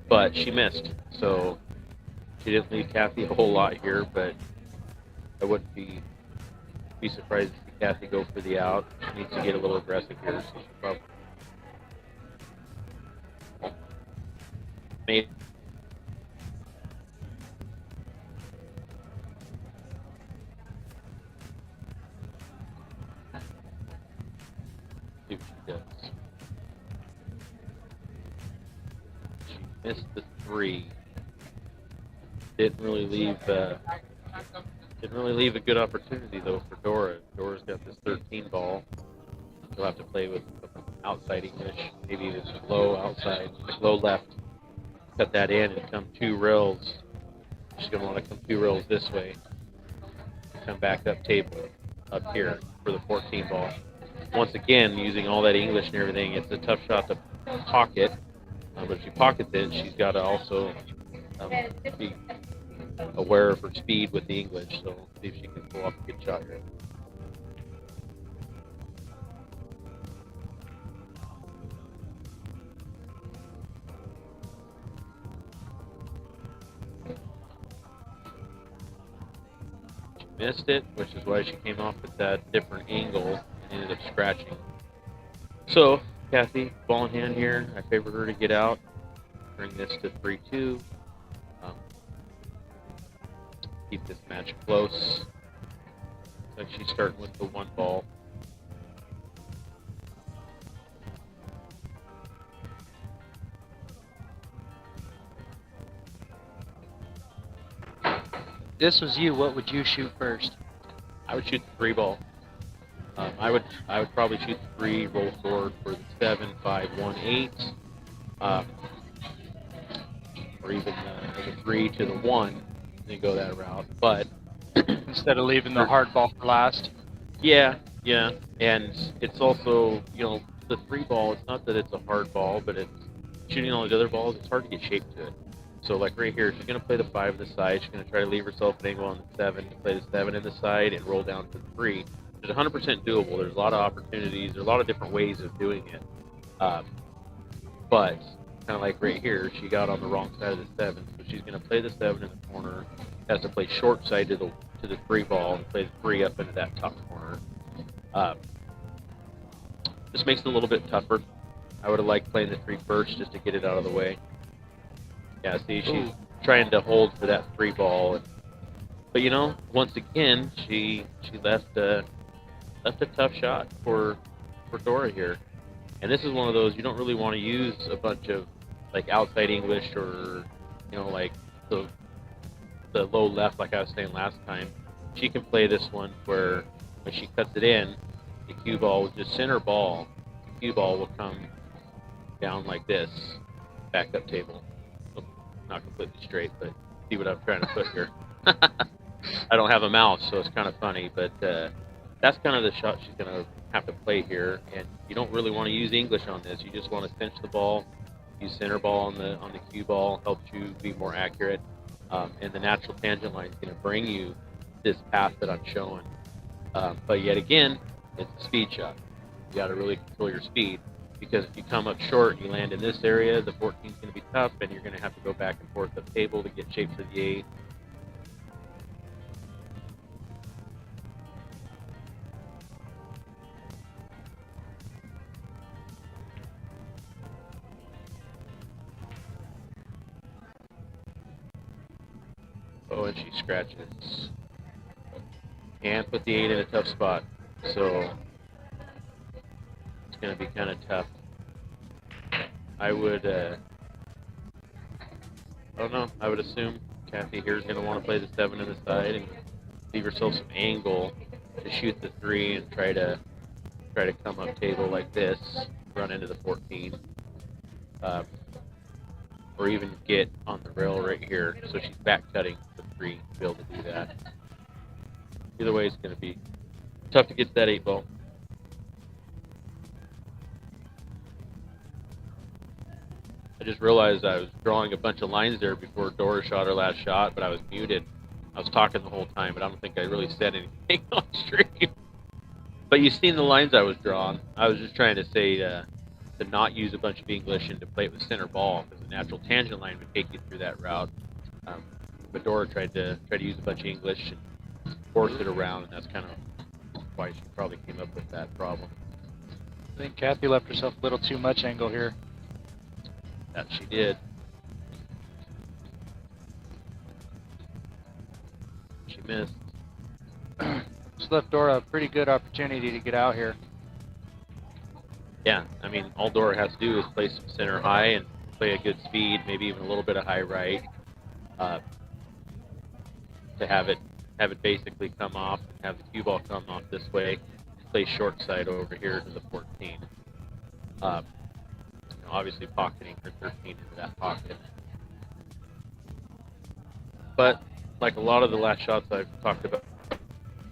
But she missed. So she didn't leave Kathy a whole lot here, but I wouldn't be surprised to see Kathy go for the out. She needs to get a little aggressive here. So she probably made see what she does. She missed the 3. Didn't really leave a good opportunity though for Dora. Dora's got this 13 ball. She'll have to play with outside English, maybe even low outside, low left. Cut that in and come 2 rails. She's gonna want to come 2 rails this way. Come back up table, up here for the 14 ball. Once again, using all that English and everything, it's a tough shot to pocket. But if she pockets it, she's got to also be aware of her speed with the English. So see if she can pull off a good shot here. Missed it, which is why she came off at that different angle and ended up scratching. So, Kathy, ball in hand here. I favor her to get out. Bring this to 3-2. Keep this match close. Looks like she's starting with the 1 ball.
This was you. What would you shoot first?
I would shoot the 3 ball. I would probably shoot the 3, roll forward for the 7, 5, 1, 8, or even the 3 to the 1, and go that route. But
Instead of leaving the hard ball for last.
yeah, and it's also, you know, the 3 ball. It's not that it's a hard ball, but it's shooting all these other balls. It's hard to get shape to it. So like right here, she's gonna play the 5 to the side. She's gonna try to leave herself an angle on the 7, to play the 7 in the side and roll down to the 3. It's 100% doable. There's a lot of opportunities. There's a lot of different ways of doing it. But kind of like right here, she got on the wrong side of the 7, so she's gonna play the 7 in the corner. Has to play short side to the 3 ball and play the 3 up into that top corner. This makes it a little bit tougher. I would have liked playing the 3 first just to get it out of the way. Yeah, see, she's trying to hold for that 3 ball, but you know, once again, she left a tough shot for DORA here, and this is one of those you don't really want to use a bunch of like outside English or, you know, like the low left like I was saying last time. She can play this one where when she cuts it in, the cue ball will just center ball. The cue ball will come down like this, back up table. Not completely straight, but see what I'm trying to put here. I don't have a mouse, so it's kind of funny, but that's kind of the shot she's going to have to play here, and you don't really want to use English on this. You just want to cinch the ball, use center ball on the cue ball, helps you be more accurate, and the natural tangent line is going to bring you this path that I'm showing. But yet again, it's a speed shot. You got to really control your speed, because if you come up short, you land in this area, the 14 is going to be tough, and you're going to have to go back and forth up table to get shape to the 8. Oh, and she scratches. And put the 8 in a tough spot. So it's going to be kind of tough. I would, I don't know, I would assume Kathy here is going to want to play the 7 in the side and leave herself some angle to shoot the 3 and try to come up table like this, run into the 14. Or even get on the rail right here, so she's back cutting the 3 to be able to do that. Either way, it's going to be tough to get that 8 ball. I just realized I was drawing a bunch of lines there before DORA shot her last shot, but I was muted. I was talking the whole time, but I don't think I really said anything on stream. But you've seen the lines I was drawing. I was just trying to say to not use a bunch of English and to play it with center ball, because the natural tangent line would take you through that route. But DORA tried to use a bunch of English and force it around, and that's kind of why she probably came up with that problem.
I think Kathy left herself a little too much angle here.
That she did. She missed.
Just left DORA a pretty good opportunity to get out here.
Yeah, I mean, all DORA has to do is play some center high and play a good speed, maybe even a little bit of high right, to have it basically come off, and have the cue ball come off this way, play short side over here to the 14. Obviously pocketing her 13 into that pocket. But like a lot of the last shots I've talked about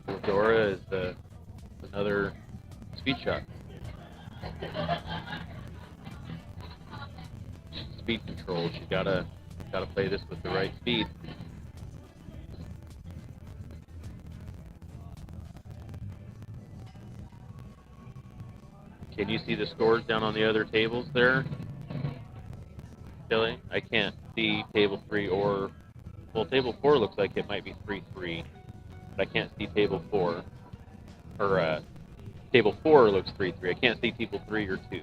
with DORA is another speed shot. speed controls. You gotta play this with the right speed. Can you see the scores down on the other tables there, Kelly? I can't see table 3 or, well, table 4 looks like it might be 3-3, but I can't see table 4. Or table 4 looks 3-3. I can't see table 3 or 2.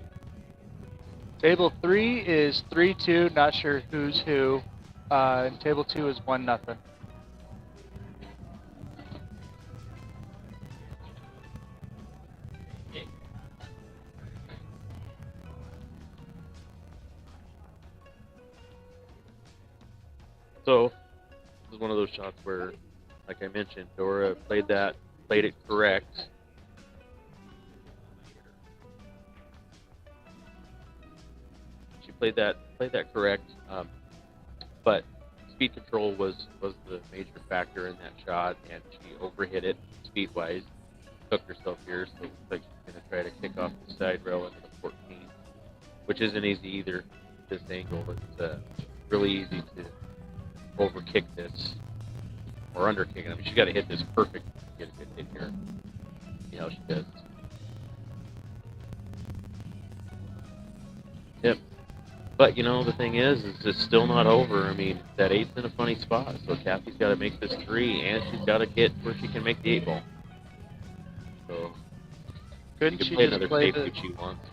Table 3 is 3-2, not sure who's who. And table 2 is 1-0.
So, this is one of those shots where, like I mentioned, Dora played it correct. She played that correct, but speed control was the major factor in that shot, and she overhit it speed-wise, hooked herself here, so it looks like she's going to try to kick off the side rail into the 14, which isn't easy either. This angle, it's really easy to overkick this or underkick it. I mean, she's got to hit this perfect to get a good hit here. You know, she does. Yep. But you know, the thing is it's still not over. I mean, that 8's in a funny spot, so Kathy's got to make this 3, and she's got to get where she can make the 8 ball. So
Couldn't
she
she
can play
just
another
play
tape
the?
if she wants.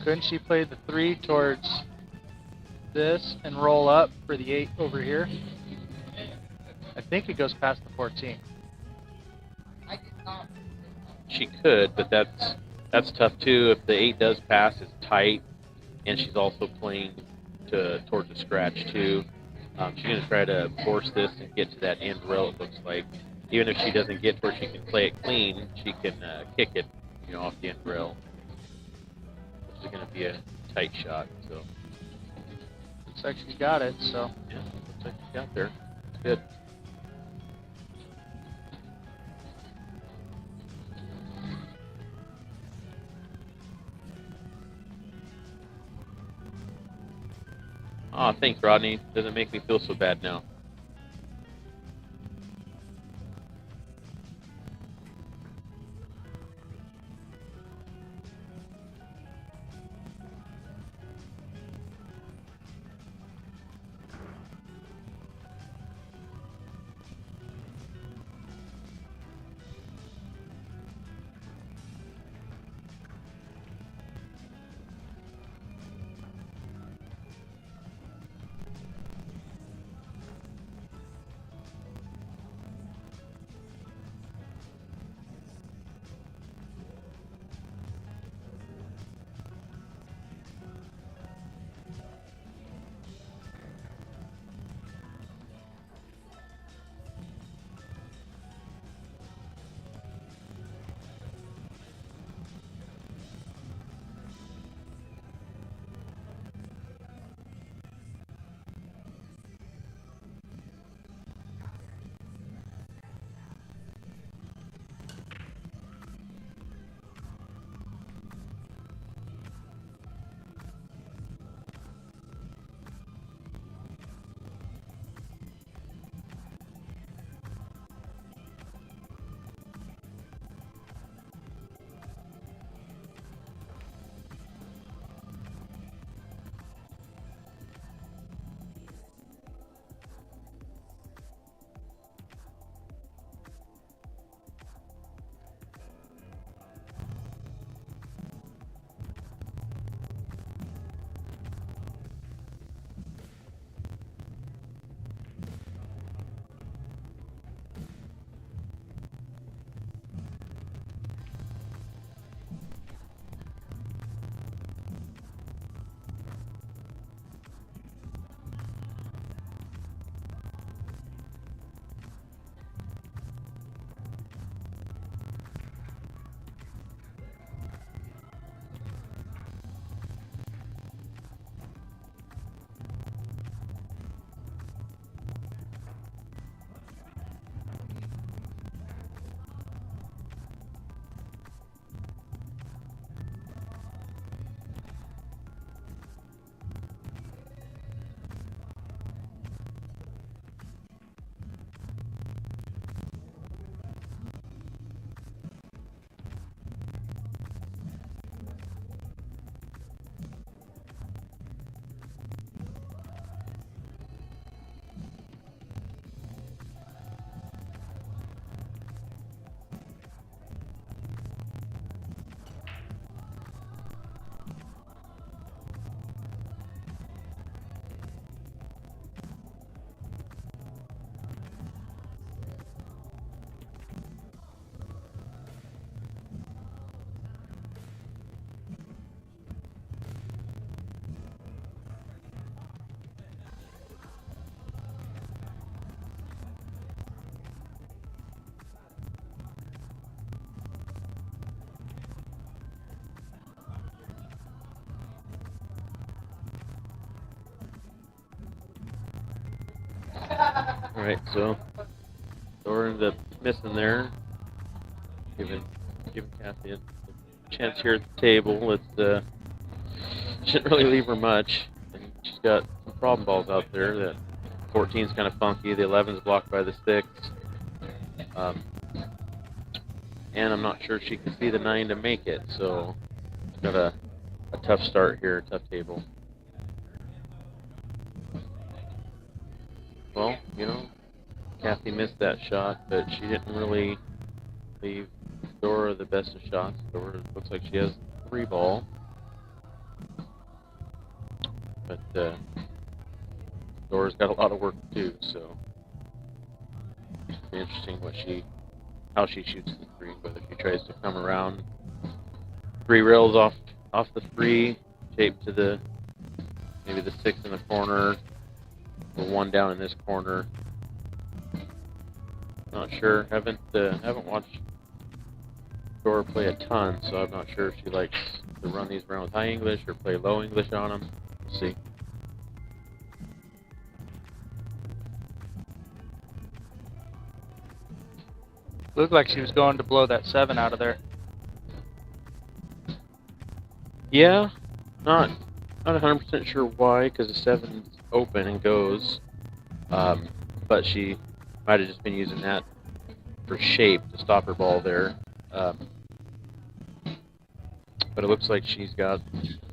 Couldn't she play the 3 towards this and roll up for the 8 over here? I think it goes past the 14.
She could, but that's tough too. If the 8 does pass, it's tight, and she's also playing towards the scratch too. She's going to try to force this and get to that end rail. It looks like, even if she doesn't get to where she can play it clean, she can kick it, you know, off the end rail. This is going to be a tight shot. So
Looks like she got it. So
yeah, looks like she got there. It's good. Aw, thanks, Rodney. Doesn't make me feel so bad now. Alright, so Dora ended up missing there. Giving Kathy a chance here at the table. Shouldn't really leave her much. And she's got some problem balls out there. That 14's kind of funky. The 11's blocked by the 6. And I'm not sure she can see the 9 to make it. So got a tough start here, tough table. Well, you know, Kathy missed that shot, but she didn't really leave Dora the best of shots. Dora looks like she has 3 ball. But Dora's got a lot of work to do, so it'll be interesting how she shoots the 3, whether she tries to come around 3 rails off the 3, shape to maybe the 6 in the corner, or 1 down in this corner. Not sure. Haven't watched Dora play a ton, so I'm not sure if she likes to run these around with high English or play low English on them. We'll see.
Looked like she was going to blow that 7 out of there.
Yeah, not 100% sure why, because the 7's open and goes. But she might have just been using that for shape to stop her ball there. But it looks like she's got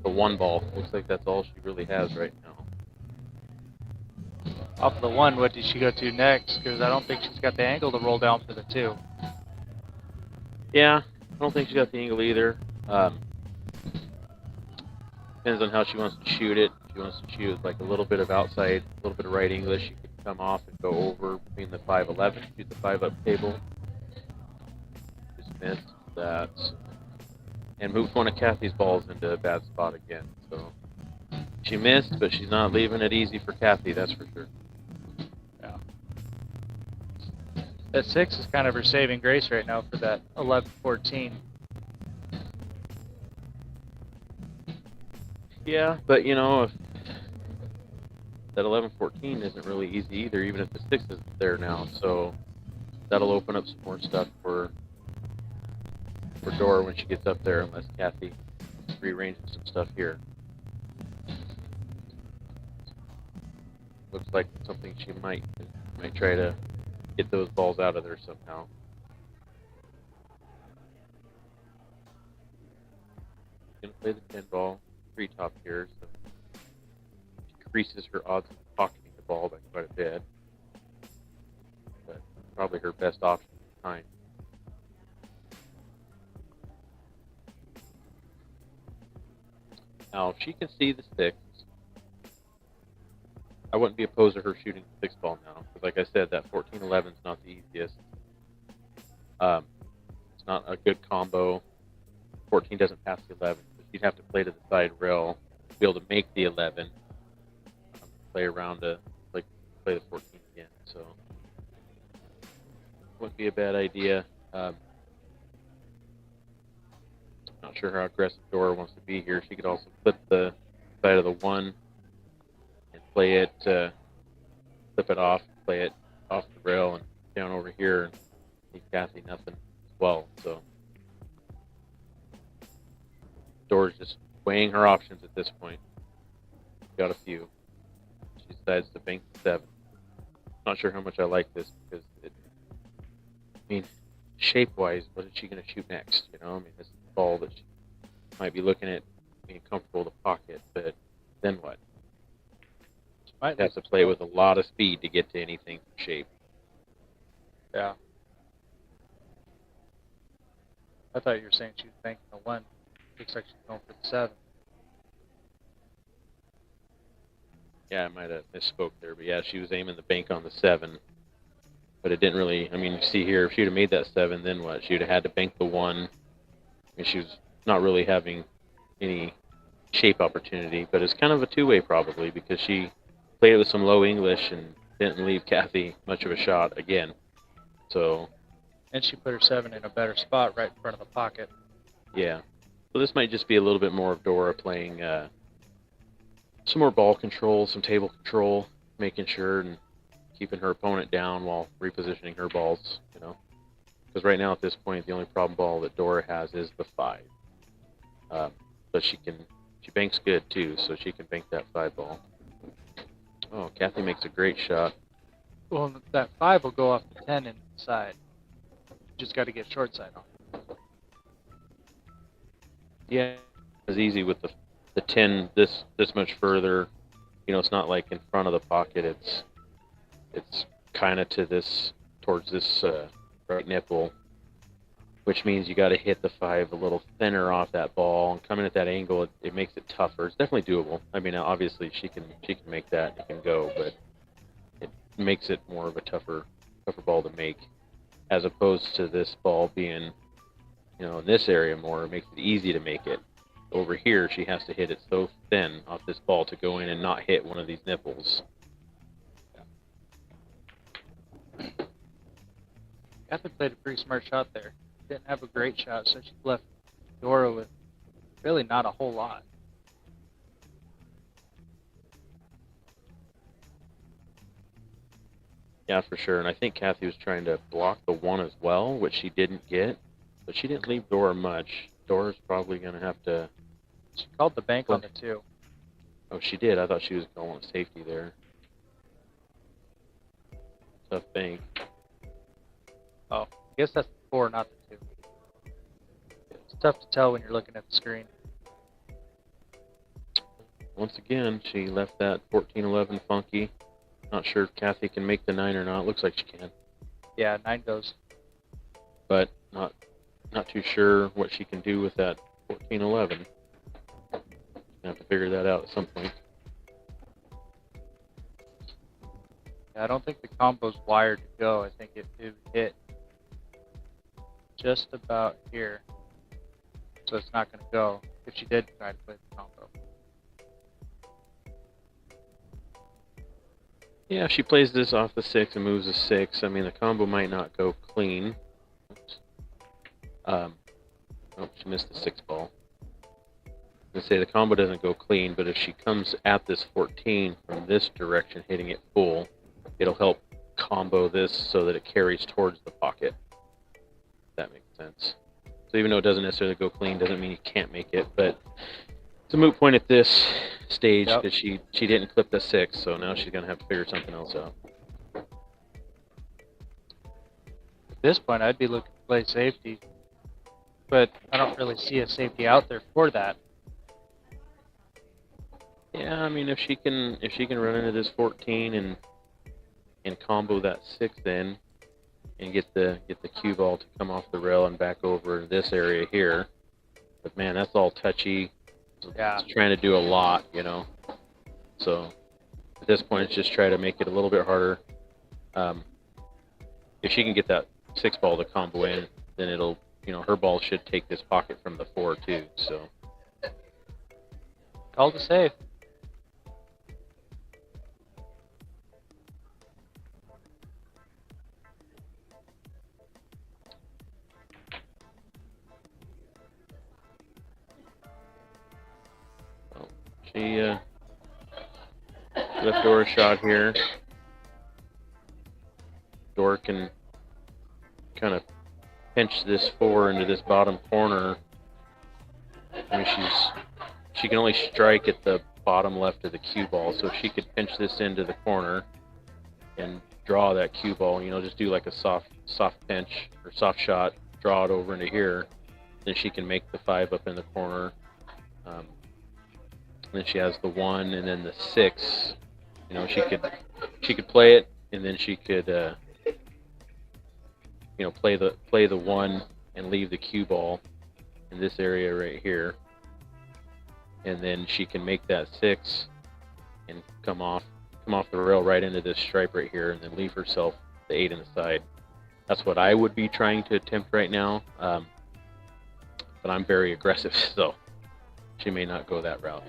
the 1 ball. Looks like that's all she really has right now.
Off of the 1, what did she go to next? Because I don't think she's got the angle to roll down for the 2.
Yeah, I don't think she's got the angle either. Depends on how she wants to shoot it. If she wants to shoot like a little bit of outside, a little bit of right English, she could come off and go over between the 5-11, shoot the 5-up table. Just missed that. And moved one of Kathy's balls into a bad spot again. So she missed, but she's not leaving it easy for Kathy, that's for sure.
Yeah. That 6 is kind of her saving grace right now for that 11-14.
Yeah, but you know, if that 11-14 isn't really easy either, even if the 6 isn't there now. So that'll open up some more stuff for Dora when she gets up there, unless Kathy rearranges some stuff here. Looks like something she might try to get those balls out of there somehow. Gonna play the 10 ball, 3 top here, so increases her odds of pocketing the ball by quite a bit. But probably her best option at the time. Now, if she can see the 6, I wouldn't be opposed to her shooting the 6 ball now, because like I said, that 14-11 is not the easiest. It's not a good combo. 14 doesn't pass the 11, so she'd have to play to the side rail to be able to make the 11. Play around to play the 14 again, so wouldn't be a bad idea. Not sure how aggressive Dora wants to be here. She could also flip the side of the 1 and play it, flip it off, play it off the rail and down over here and leave Kathy nothing as well. So Dora's just weighing her options at this point. Got a few. She decides to bank the 7. Not sure how much I like this because shape-wise, what is she going to shoot next? You know, this is the ball that she might be looking at being comfortable to pocket, but then what? She might have to play with a lot of speed to get to anything from shape.
Yeah. I thought you were saying she was banking the 1. Looks like she's going for the 7.
Yeah, I might have misspoke there, but yeah, she was aiming the bank on the 7. But it didn't really, you see here, if she would have made that 7, then what? She would have had to bank the 1. She was not really having any shape opportunity, but it's kind of a two-way probably, because she played it with some low English and didn't leave Kathy much of a shot again. So.
And she put her 7 in a better spot right in front of the pocket.
Yeah. So this might just be a little bit more of Dora playing some more ball control, some table control, making sure and keeping her opponent down while repositioning her balls, you know. Because right now at this point, the only problem ball that Dora has is the 5. But she banks good too, so she can bank that 5 ball. Oh, Kathy makes a great shot.
Well, that 5 will go off the 10 inside. Just got to get short side on.
Yeah, it's easy with the 10 this much further. You know, it's not like in front of the pocket. It's kind of towards this right nipple, which means you got to hit the 5 a little thinner off that ball, and coming at that angle, it makes it tougher. It's definitely doable. I mean, obviously she can make that, it can go, but it makes it more of a tougher ball to make, as opposed to this ball being, you know, in this area more. It makes it easy to make it. Over here, she has to hit it so thin off this ball to go in and not hit one of these nipples.
Kathy played a pretty smart shot there. Didn't have a great shot, so she left Dora with really not a whole lot.
Yeah, for sure. And I think Kathy was trying to block the 1 as well, which she didn't get. But she didn't leave Dora much. Dora's probably going to have to...
She called the bank on the 2.
Oh, she did. I thought she was going with safety there. Tough bank.
Oh, I guess that's the 4, not the 2. It's tough to tell when you're looking at the screen.
Once again, she left that 14-11 funky. Not sure if Kathy can make the 9 or not. Looks like she can.
Yeah, 9 goes.
But not too sure what she can do with that 14-11. Have to figure that out at some point.
Yeah, I don't think the combo's wired to go. I think it would hit just about here. So it's not going to go if she did try to play the combo.
Yeah, if she plays this off the 6 and moves the 6, I mean, the combo might not go clean. Oh, she missed the 6 ball. I say the combo doesn't go clean, but if she comes at this 14 from this direction, hitting it full, it'll help combo this so that it carries towards the pocket. If that makes sense. So even though it doesn't necessarily go clean, doesn't mean you can't make it, but it's a moot point at this stage because she didn't clip the 6, so now she's going to have to figure something else out.
At this point, I'd be looking to play safety, but I don't really see a safety out there for that.
Yeah, I mean, if she can run into this 14 and combo that 6 in and get the cue ball to come off the rail and back over this area here, but man, that's all touchy.
Yeah.
It's trying to do a lot, you know. So at this point, it's just try to make it a little bit harder. If she can get that 6 ball to combo in, then it'll, you know, her ball should take this pocket from the 4 too. So
Call to save.
she left Dora shot here. Dora can kind of pinch this 4 into this bottom corner. I mean, she can only strike at the bottom left of the cue ball, so if she could pinch this into the corner and draw that cue ball, you know, just do like a soft pinch or soft shot, draw it over into here, then she can make the 5 up in the corner. Then she has the 1 and then the 6. You know, she could play it, and then she could you know, play the 1 and leave the cue ball in this area right here, and then she can make that 6 and come off the rail right into this stripe right here, and then leave herself the 8 in the side. That's what I would be trying to attempt right now, but I'm very aggressive, so she may not go that route.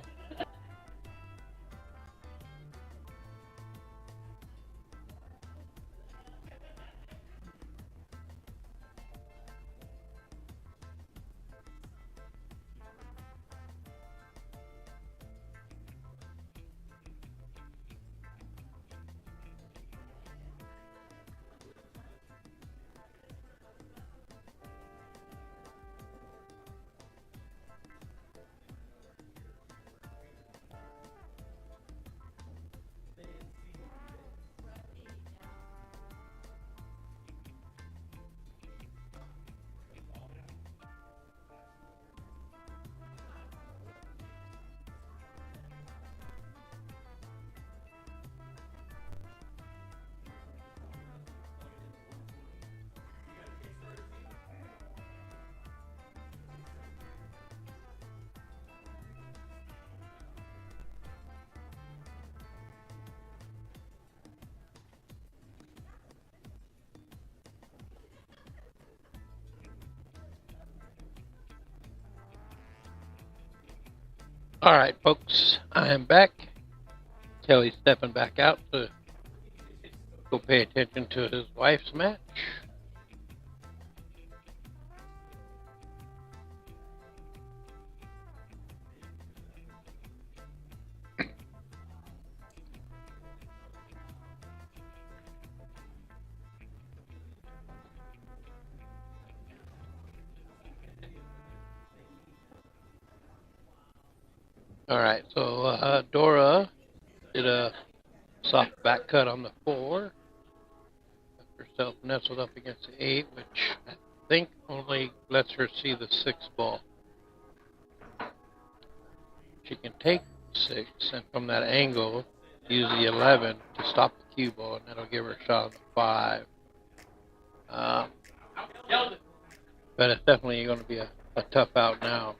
Alright, folks, I am back. Kelly's stepping back out to go pay attention to his wife's match. Alright, so Dora did a soft back cut on the 4. Left herself nestled up against the 8, which I think only lets her see the 6 ball. She can take 6, and from that angle, use the 11 to stop the cue ball, and that'll give her a shot on the 5. But it's definitely going to be a tough out now.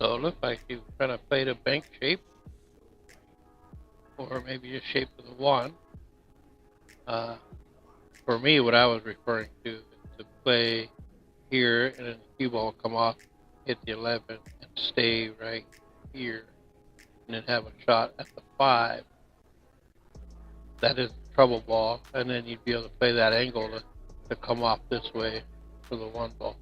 So it looks like you kind of played a bank shape, or maybe a shape of the 1. For me, what I was referring to is to play here, and then the cue ball come off, hit the 11, and stay right here, and then have a shot at the 5. That is the trouble ball, and then you'd be able to play that angle to come off this way for the 1 ball.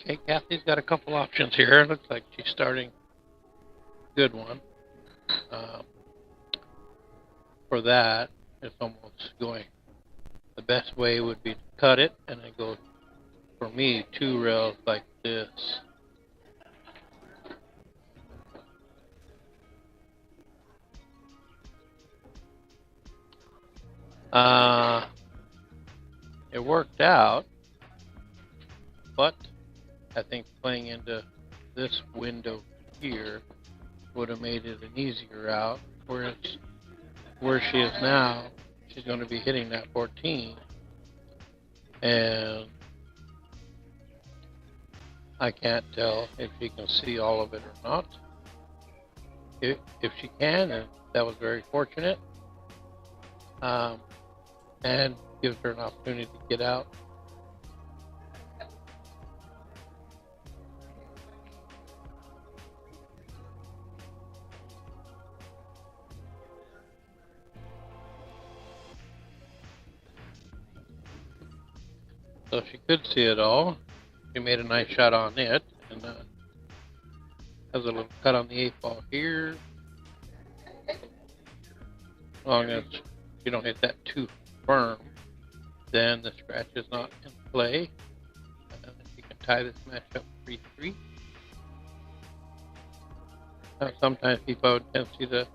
Okay, Kathy's got a couple options here. Looks like she's starting a good one. For that, it's almost going. The best way would be to cut it and then go, for me, 2 rails like this. It worked out, but I think playing into this window here would have made it an easier route. Whereas where she is now, she's going to be hitting that 14, and I can't tell if she can see all of it or not. If she can, then that was very fortunate, and gives her an opportunity to get out. So she could see it all. She made a nice shot on it, and has a little cut on the 8 ball here. As long as you don't hit that too firm, then the scratch is not in play. And you can tie this match up 3-3. Now, sometimes people have a tendency to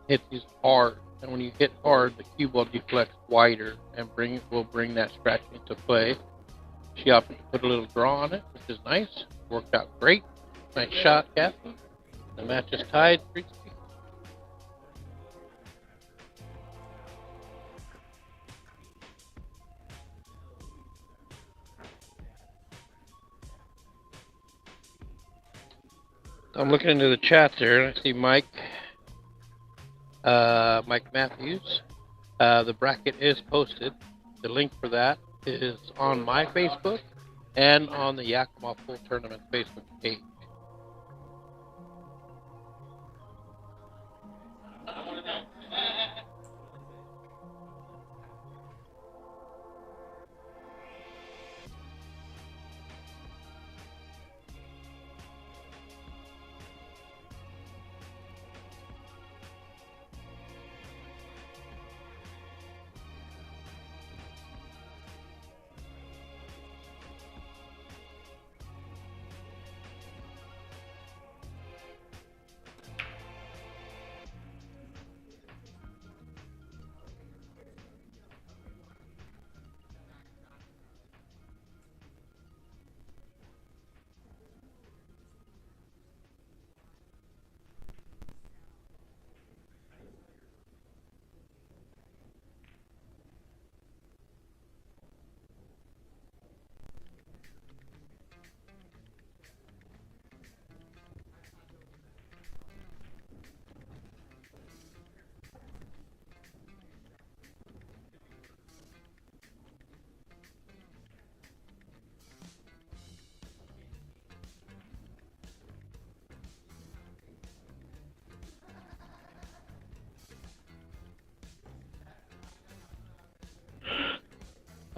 hit these hard, and when you hit hard, the cue ball deflects wider and will bring that scratch into play. She opted to put a little draw on it, which is nice. Worked out great. Nice shot, Kathy. The match is tied 3-3. I'm looking into the chat there, and I see Mike Matthews. The bracket is posted. The link for that is on my Facebook and on the Yakima Full Tournament Facebook page.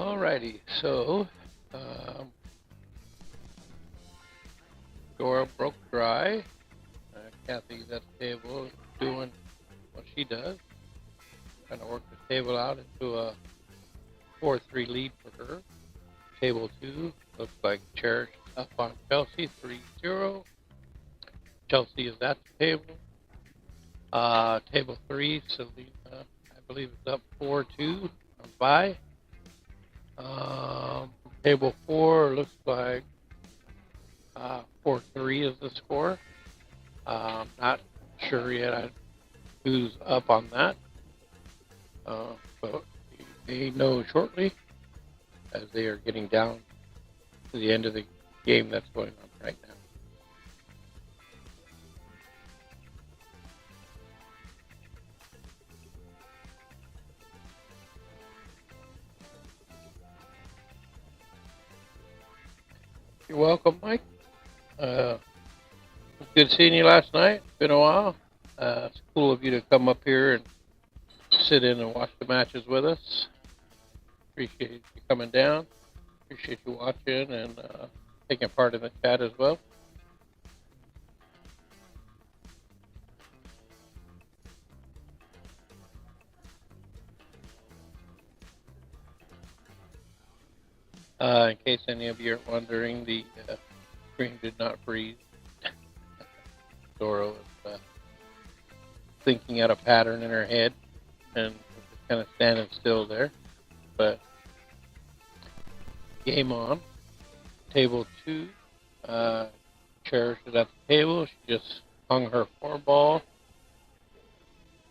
Alrighty, so um, Dora broke dry. Kathy's at the table doing what she does, trying to work the table out into a 4-3 lead for her. Table 2 looks like Cherish up on Chelsea 3-0. Chelsea is at the table. Table 3, Selena, I believe, is up 4-2 on Vi. Table 4 looks like 4-3 is the score. Not sure yet who's up on that, but you may know shortly as they are getting down to the end of the game that's going on right now. You're welcome, Mike. Good seeing you last night. Been a while. It's cool of you to come up here and sit in and watch the matches with us. Appreciate you coming down. Appreciate you watching and taking part in the chat as well. In case any of you are wondering, the screen did not freeze. Dora was thinking out a pattern in her head and just kind of standing still there. But game on. Table 2. Cherish is at the table. She just hung her 4-ball.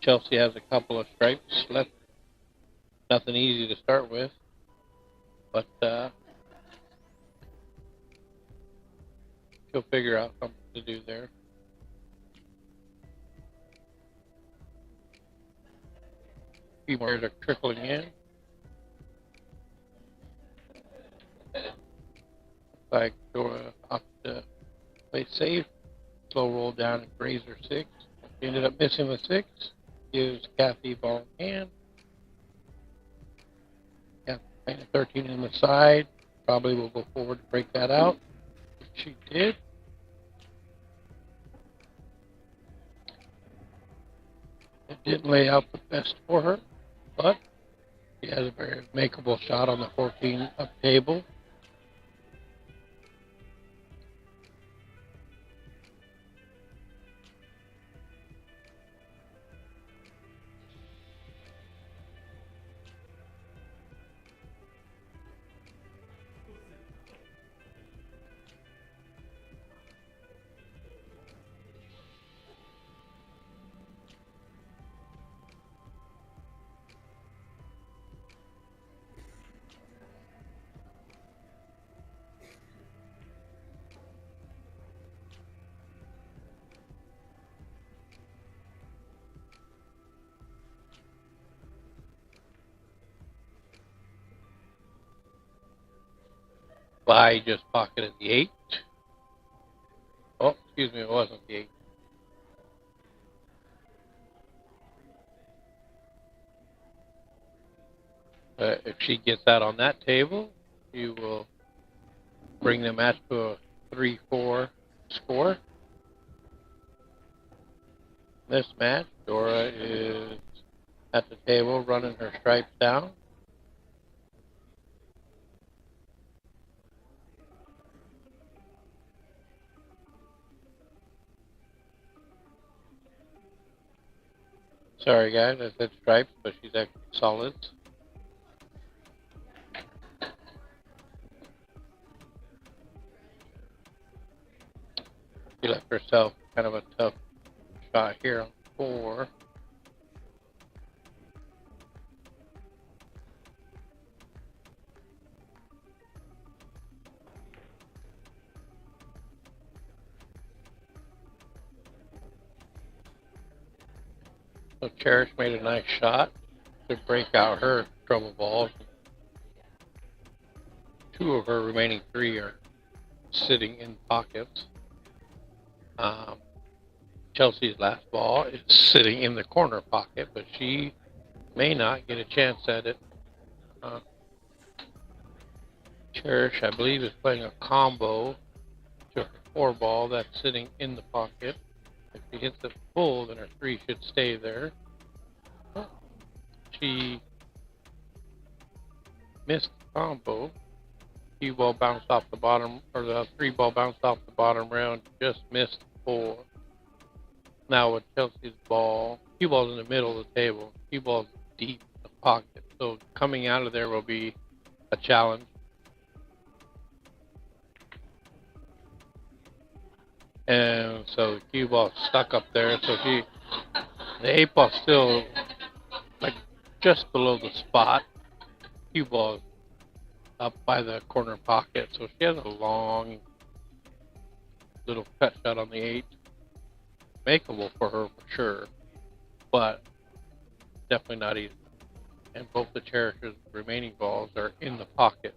Chelsea has a couple of stripes left. Nothing easy to start with. But she'll figure out something to do there. A few more are trickling in. Like Dora opted to play safe. Slow roll down and raise her 6. She ended up missing the 6. Gives Kathy ball in hand. Kathy playing a 13 in the side. Probably will go forward to break that out. She did. It didn't lay out the best for her, but she has a very makeable shot on the 14 up table. Vi just pocketed the 8. Oh, excuse me, it wasn't the 8. If she gets that on that table, you will bring the match to a 3-4 score. This match, Dora is at the table running her stripes down. Sorry guys, I said stripes, but she's actually solids. She left herself kind of a tough shot here on 4. So Cherish made a nice shot to break out her trouble balls. 2 of her remaining 3 are sitting in pockets. Chelsea's last ball is sitting in the corner pocket, but she may not get a chance at it. Cherish, I believe, is playing a combo to her 4 ball that's sitting in the pocket. If she hits it full, then her 3 should stay there. She missed the combo. Cue ball bounced off the bottom, or the 3 ball bounced off the bottom round, just missed 4. Now with Chelsea's ball, cue ball's in the middle of the table. Cue ball's deep in the pocket, so coming out of there will be a challenge. And so the cue ball's stuck up there, so the 8 ball's still like just below the spot. Cue ball's up by the corner pocket, so she has a long little cut shot on the 8. Makeable for her for sure, but definitely not easy. And both the Cherish's remaining balls are in the pocket,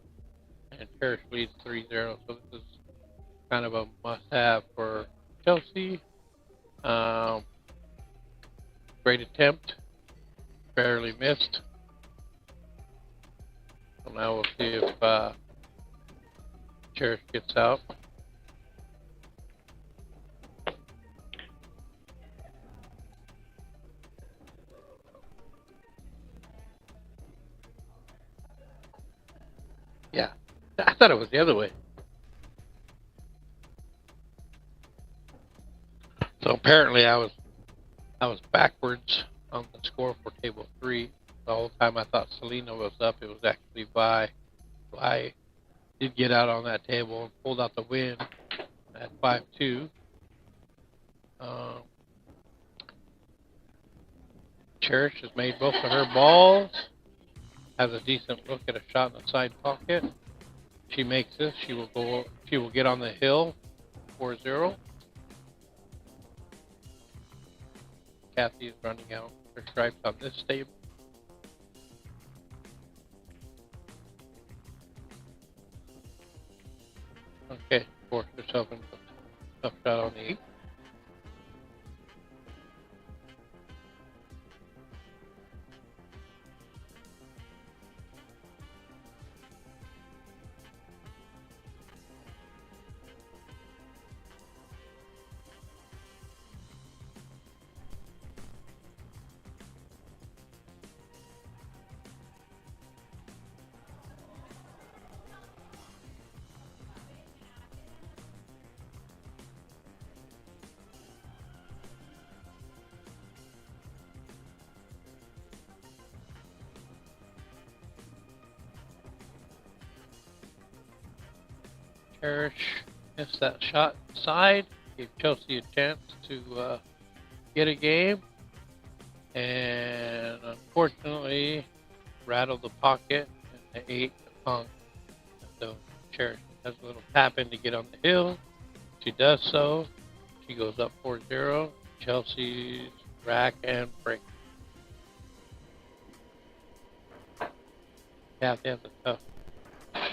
and Cherish leads 3-0, so this is kind of a must-have for Chelsea. Great attempt, barely missed. So now we'll see if Cherish gets out. Yeah, I thought it was the other way. So apparently I was backwards on the score for table 3. The whole time I thought Selena was up, it was actually Vi. So I did get out on that table and pulled out the win at 5-2. Cherish has made both of her balls. Has a decent look at a shot in the side pocket. She makes this. She will get on the hill. 4-0. Kathy is running out her stripes on this table. Okay, forced herself into a tough shot on the 8. Cherish missed that shot inside, gave Chelsea a chance to get a game, and unfortunately rattled the pocket, and the 8 hung. So Cherish has a little tap in to get on the hill. She does so. She goes up 4-0. Chelsea's rack and break. Kathy has a tough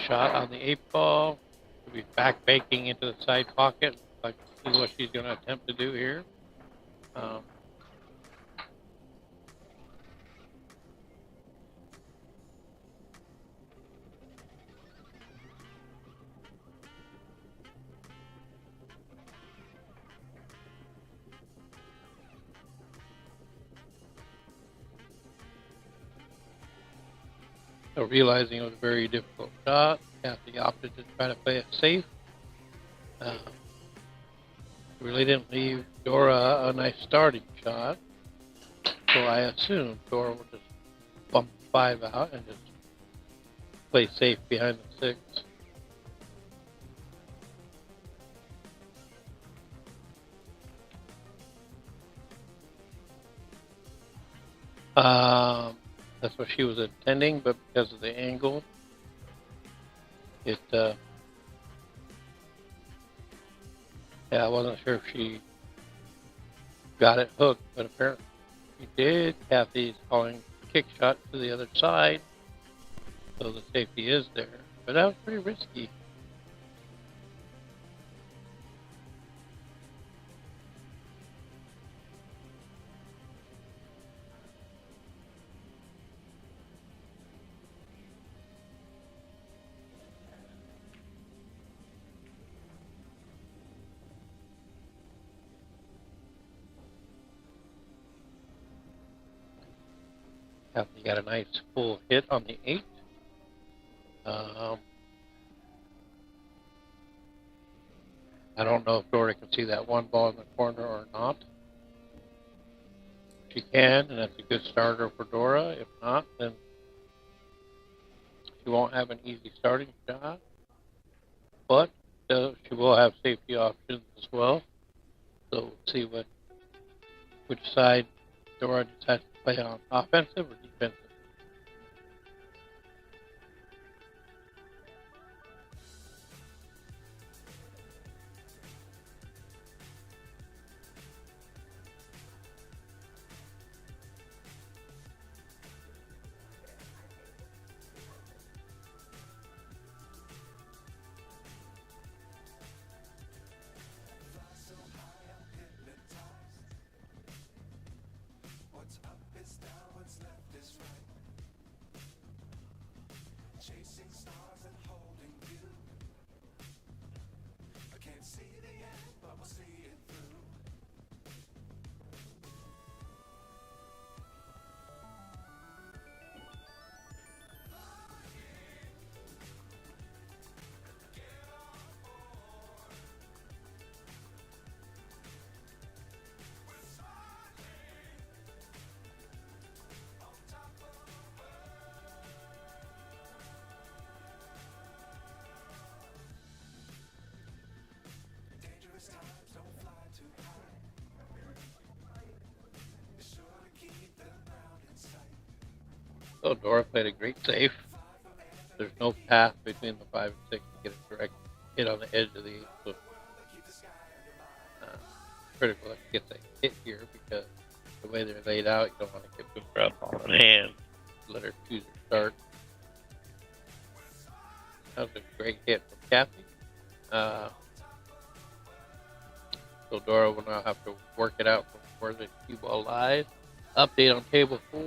shot on the 8 ball. She'll be back baking into the side pocket. Like to see what she's going to attempt to do here. So realizing it was a very difficult shot, Kathy opted to try to play it safe. Really didn't leave Dora a nice starting shot, so I assumed Dora would just bump 5 out and just play safe behind the 6. That's what she was intending, but because of the angle, yeah, I wasn't sure if she got it hooked, but apparently she did. Kathy's calling kick shot to the other side, so the safety is there, but that was pretty risky. Kathy got a nice full hit on the 8. I don't know if Dora can see that one ball in the corner or not. She can, and that's a good starter for Dora. If not, then she won't have an easy starting shot. But she will have safety options as well. So we'll see which side Dora decides to play on, offensive or defensive. So Dora played a great safe. There's no path between the 5 and 6 to get a direct hit on the edge of the 8. So critical that she gets a hit here because the way they're laid out, you don't want to get the ground ball in hand. Let her choose her start. That was a great hit from Kathy. So Dora will now have to work it out from where the cue ball lies. Update on table 4.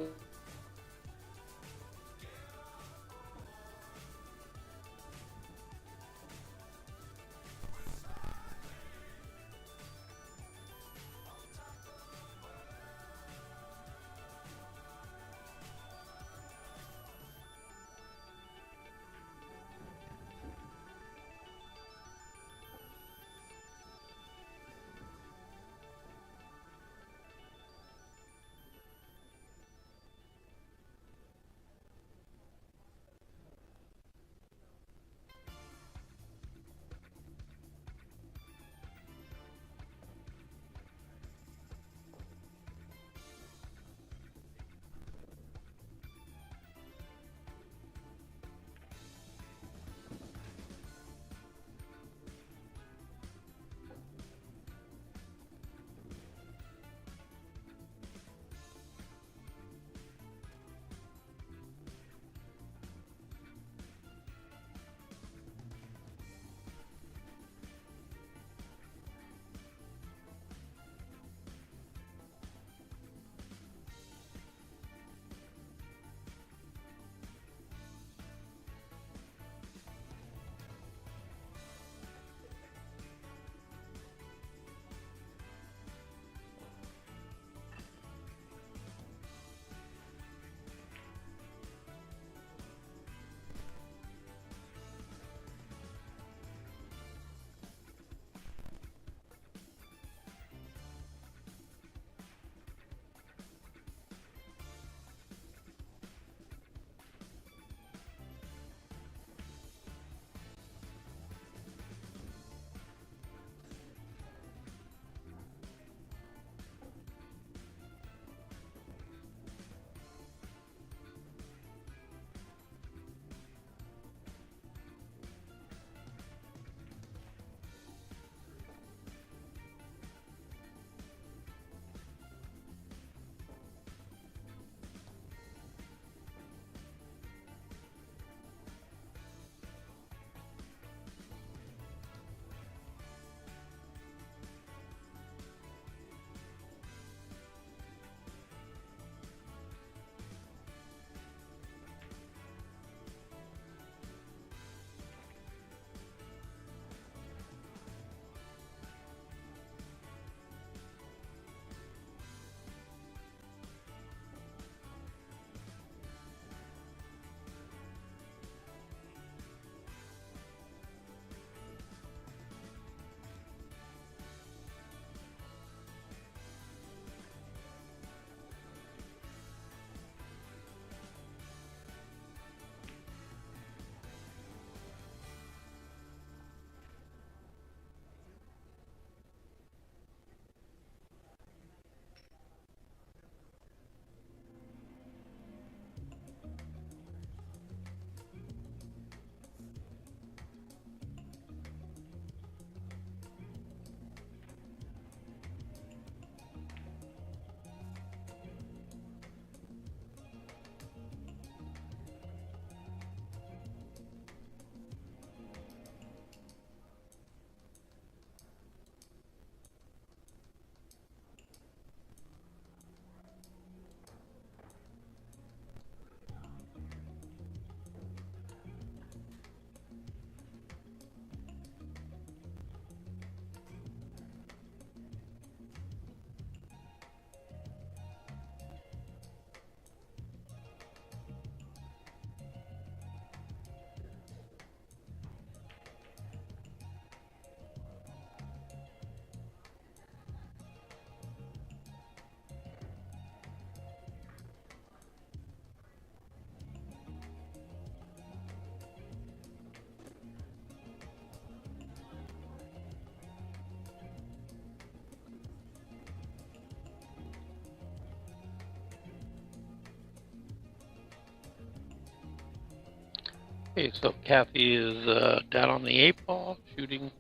Okay, so Kathy is down on the 8-ball, shooting.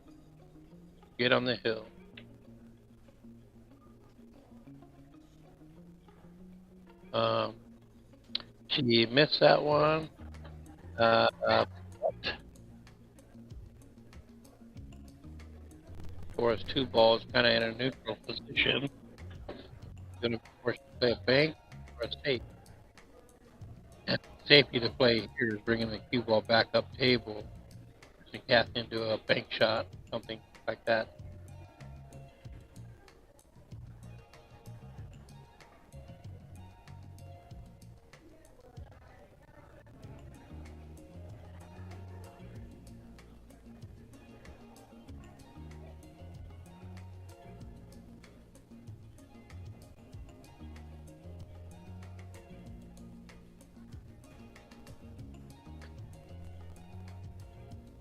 Get on the hill. She missed that one. For us, 2 balls, kind of in a neutral position. Going to force to play a bank or a safe. And safety to play here is bringing the cue ball back up table. So Kathy into a bank shot, something like that.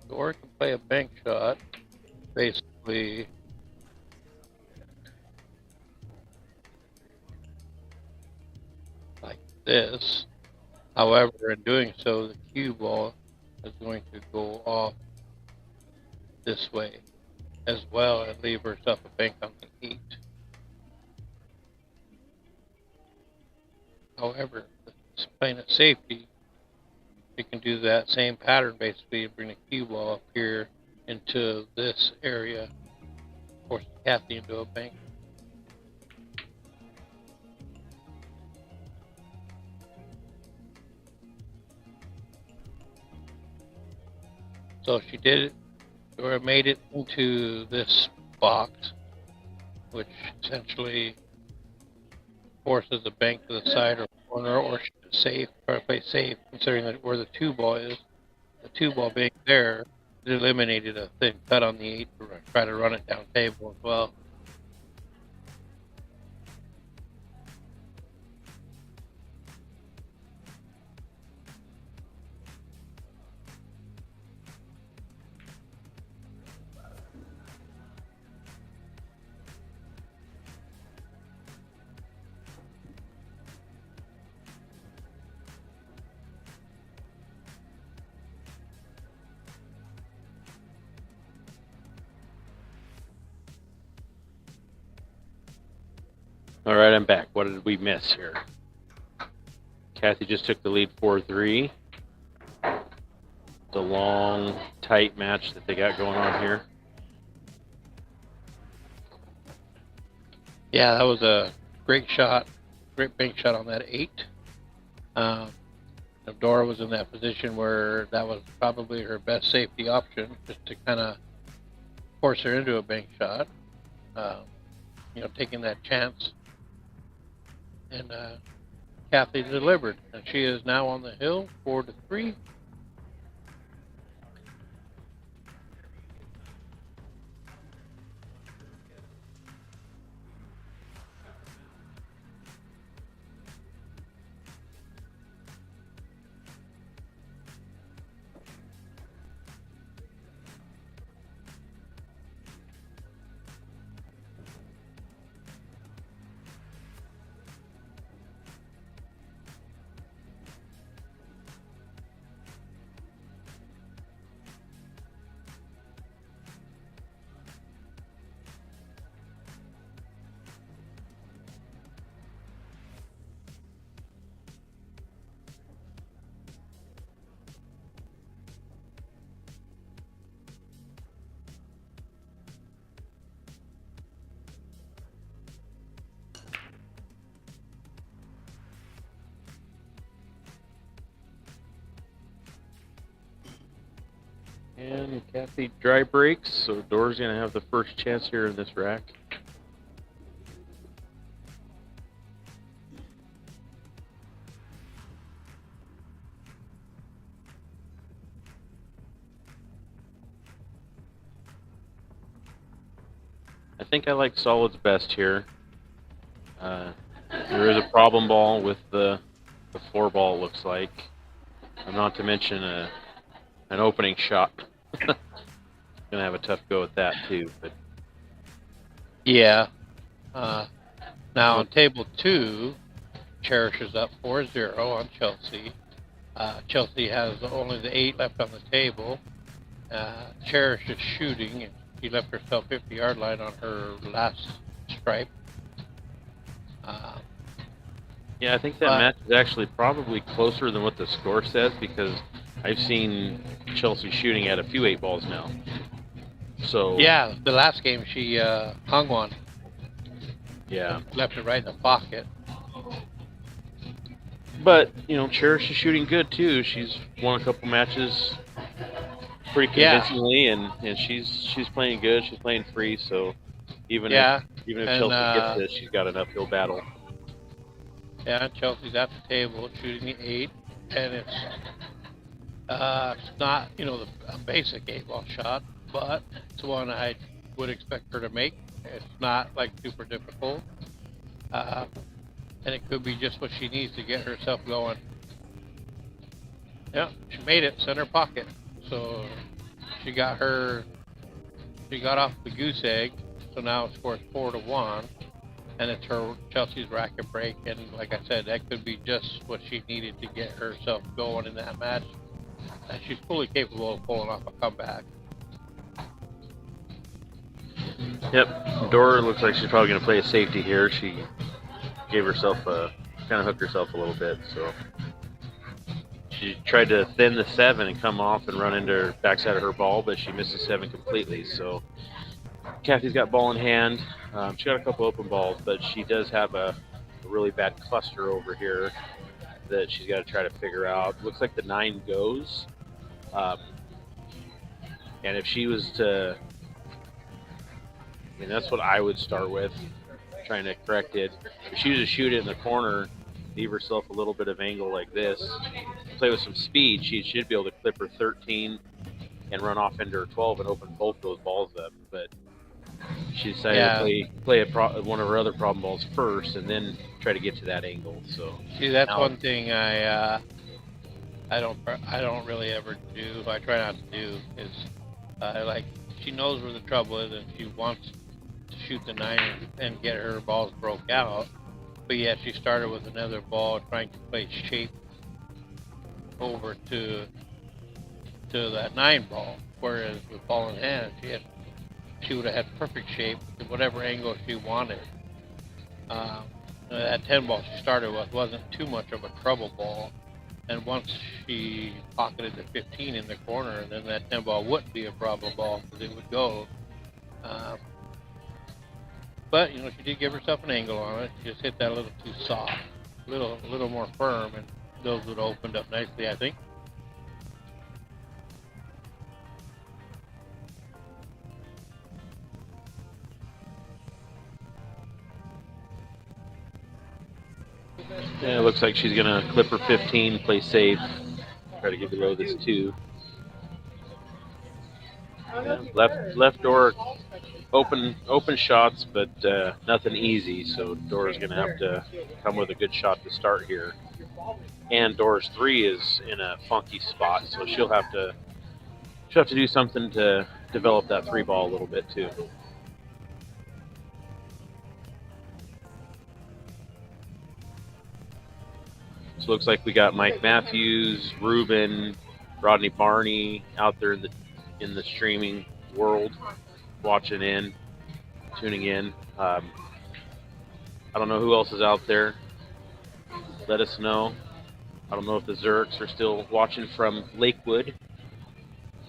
Or can play a bank shot, basically like this. However, in doing so, the cue ball is going to go off this way as well and leave herself a bank on the 8. However, playing at safety, you can do that same pattern basically and bring the cue ball up here into this area, force Kathy into a bank. So she did it, or made it into this box, which essentially forces the bank to the side or corner, or safe, or play safe, considering that where the 2 ball is. The 2 ball being there, it eliminated a thin cut on the 8 to try to run it down table as well.
All right, I'm back. What did we miss here? Kathy just took the lead 4-3. The long, tight match that they got going on here.
Yeah, that was a great shot, great bank shot on that 8. DORA was in that position where that was probably her best safety option, just to kind of force her into a bank shot. Taking that chance. And Kathy delivered, and she is now on the hill, 4-3.
And Kathy dry breaks, so Dora's going to have the first chance here in this rack. I think I like solids best here. There is a problem ball with the floor ball, it looks like. Not to mention an opening shot. Gonna have a tough go at that too. But
Yeah. Now on table 2, Cherish is up 4-0 on Chelsea. Chelsea has only the 8 left on the table. Cherish is shooting, and she left herself 50-yard line on her last stripe.
Yeah, I think that match is actually probably closer than what the score says, because I've seen Chelsea shooting at a few 8 balls now. So
yeah, the last game she hung one.
Yeah.
Left it right in the pocket.
But, you know, Cherish is shooting good too. She's won a couple matches pretty convincingly, and she's playing good. She's playing free, so even if Chelsea gets this, she's got an uphill battle.
Yeah, Chelsea's at the table shooting the 8, and it's not, you know, a basic 8-ball shot, but it's one I would expect her to make. It's not like super difficult, and it could be just what she needs to get herself going. Yeah, she made it center pocket, so she got off the goose egg, so now it scores 4-1, and it's her Chelsea's racket break, and like I said, that could be just what she needed to get herself going in that match. And she's fully capable of pulling off a comeback.
Yep, Dora looks like she's probably going to play a safety here. She gave herself kind of hooked herself a little bit, so she tried to thin the 7 and come off and run into her backside of her ball, but she missed the 7 completely. So Kathy's got ball in hand. She got a couple open balls, but she does have a really bad cluster over here that she's got to try to figure out. Looks like the 9 goes, and if she was to, I mean, that's what I would start with, trying to correct it. If she was to shoot it in the corner, leave herself a little bit of angle like this, play with some speed, she should be able to clip her 13 and run off into her 12 and open both those balls up. But she decided to play one of her other problem balls first and then try to get to that angle. So
see, that's one thing I don't really ever do. I try not to do is like, she knows where the trouble is and she wants to shoot the 9 and get her balls broke out, but yet she started with another ball trying to play shape over to that 9 ball, whereas with ball in hand she would have had perfect shape to whatever angle she wanted. That 10 ball she started with wasn't too much of a trouble ball, and once she pocketed the 15 in the corner, then that 10 ball wouldn't be a problem ball because it would go. But you know, she did give herself an angle on it. She just hit that a little too soft, a little more firm, and those would have opened up nicely, I think.
Yeah, it looks like she's going to clip her 15, play safe, try to get below this 2. Yeah, left door open shots, but nothing easy. So Dora's going to have to come with a good shot to start here. And Dora's 3 is in a funky spot, so she'll have to do something to develop that 3 ball a little bit too. So it looks like we got Mike Matthews, Ruben, Rodney Barney out there in the streaming world, watching in, tuning in. I don't know who else is out there. Let us know. I don't know if the Zerks are still watching from Lakewood.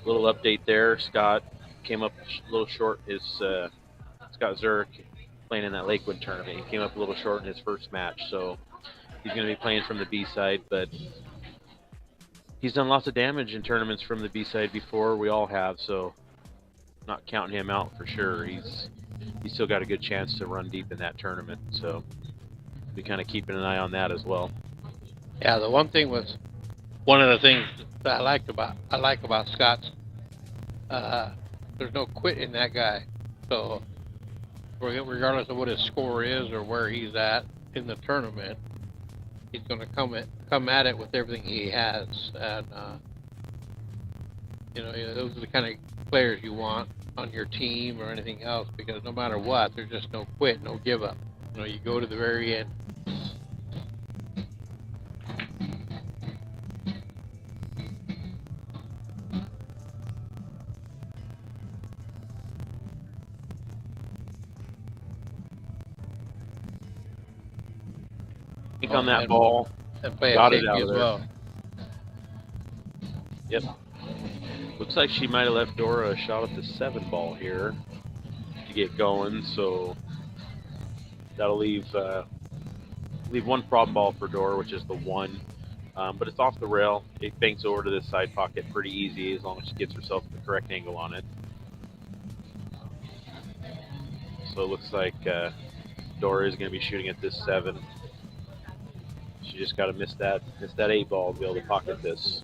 Little update there. Scott came up a little short. Scott Zerk playing in that Lakewood tournament. He came up a little short in his first match, so he's going to be playing from the B side, but he's done lots of damage in tournaments from the B side before. We all have, so not counting him out for sure. He's still got a good chance to run deep in that tournament, so be kind of keeping an eye on that as well.
Yeah, the one thing was, one of the things that I like about Scott's, there's no quit in that guy. So regardless of what his score is or where he's at in the tournament, he's going to come at it with everything he has, and you know, those are the kind of players you want on your team or anything else, because no matter what, there's just no quit, no give up. You know, you go to the very end.
think on that ball.
And play
Got
a
it
safety
out
as
of there.
well.
Yep. Looks like she might have left Dora a shot at the 7 ball here to get going, so that'll leave one problem ball for Dora, which is the 1. But it's off the rail. It banks over to this side pocket pretty easy as long as she gets herself the correct angle on it. So it looks like Dora is going to be shooting at this 7. She just got to miss that 8 ball to be able to pocket this.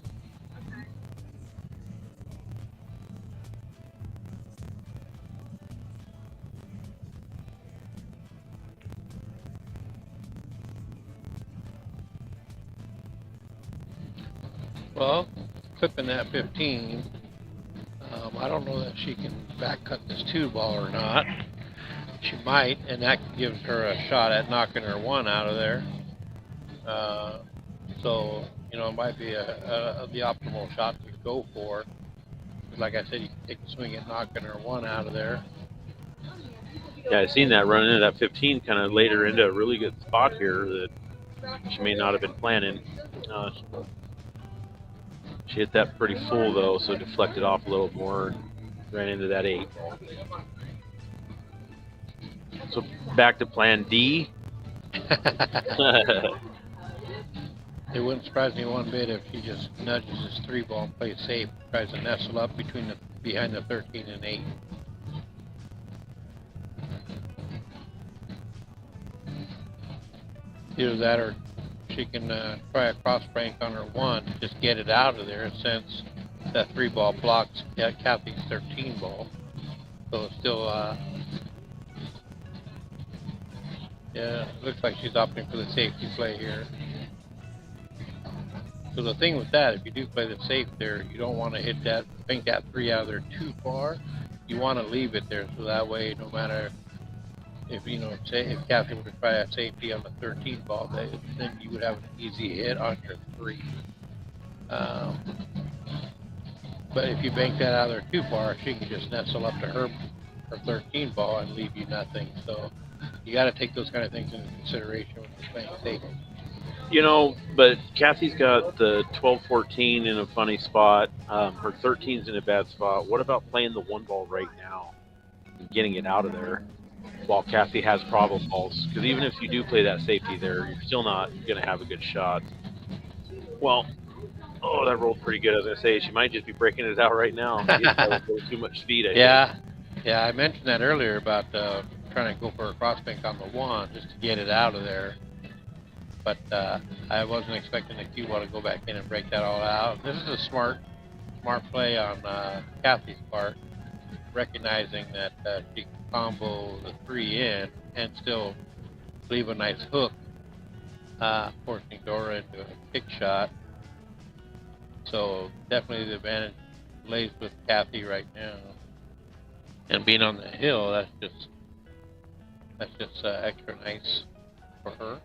Well, clipping that 15, I don't know that she can back cut this 2 ball or not. She might, and that gives her a shot at knocking her 1 out of there. So, you know, it might be the optimal shot to go for. Like I said, you can take a swing at knocking her 1 out of there.
Yeah, I've seen that running into that 15 kind of laid her into a really good spot here that she may not have been planning. She hit that pretty full, though, so deflected off a little more and ran into that 8. So back to plan D.
It wouldn't surprise me one bit if she just nudges this 3 ball and plays safe, tries to nestle up behind the 13 and 8. Either that or she can try a cross bank on her 1, just get it out of there, since that 3 ball blocks Kathy's 13 ball. So it's still, yeah, looks like she's opting for the safety play here. So the thing with that, if you do play the safe there, you don't want to bank that 3 out of there too far. You want to leave it there, so that way, no matter if, you know, say if Kathy were to try a safety on the 13 ball, then you would have an easy hit on your 3. But if you bank that out of there too far, she can just nestle up to her 13 ball and leave you nothing. So you got to take those kind of things into consideration when you're playing safe.
You know, but Kathy's got the 12-14 in a funny spot. Her 13's in a bad spot. What about playing the 1 ball right now and getting it out of there while Kathy has problem balls? Because even if you do play that safety there, you're still not going to have a good shot. Well, oh, that rolled pretty good. I was going to say, she might just be breaking it out right now. Too much speed, I think.
Yeah, I mentioned that earlier about trying to go for a cross bank on the 1 just to get it out of there. But I wasn't expecting the cue ball to go back in and break that all out. This is a smart play on Kathy's part, recognizing that she can combo the 3 in and still leave a nice hook, forcing Dora into a kick shot. So definitely the advantage lays with Kathy right now. And being on the hill, that's just extra nice for her.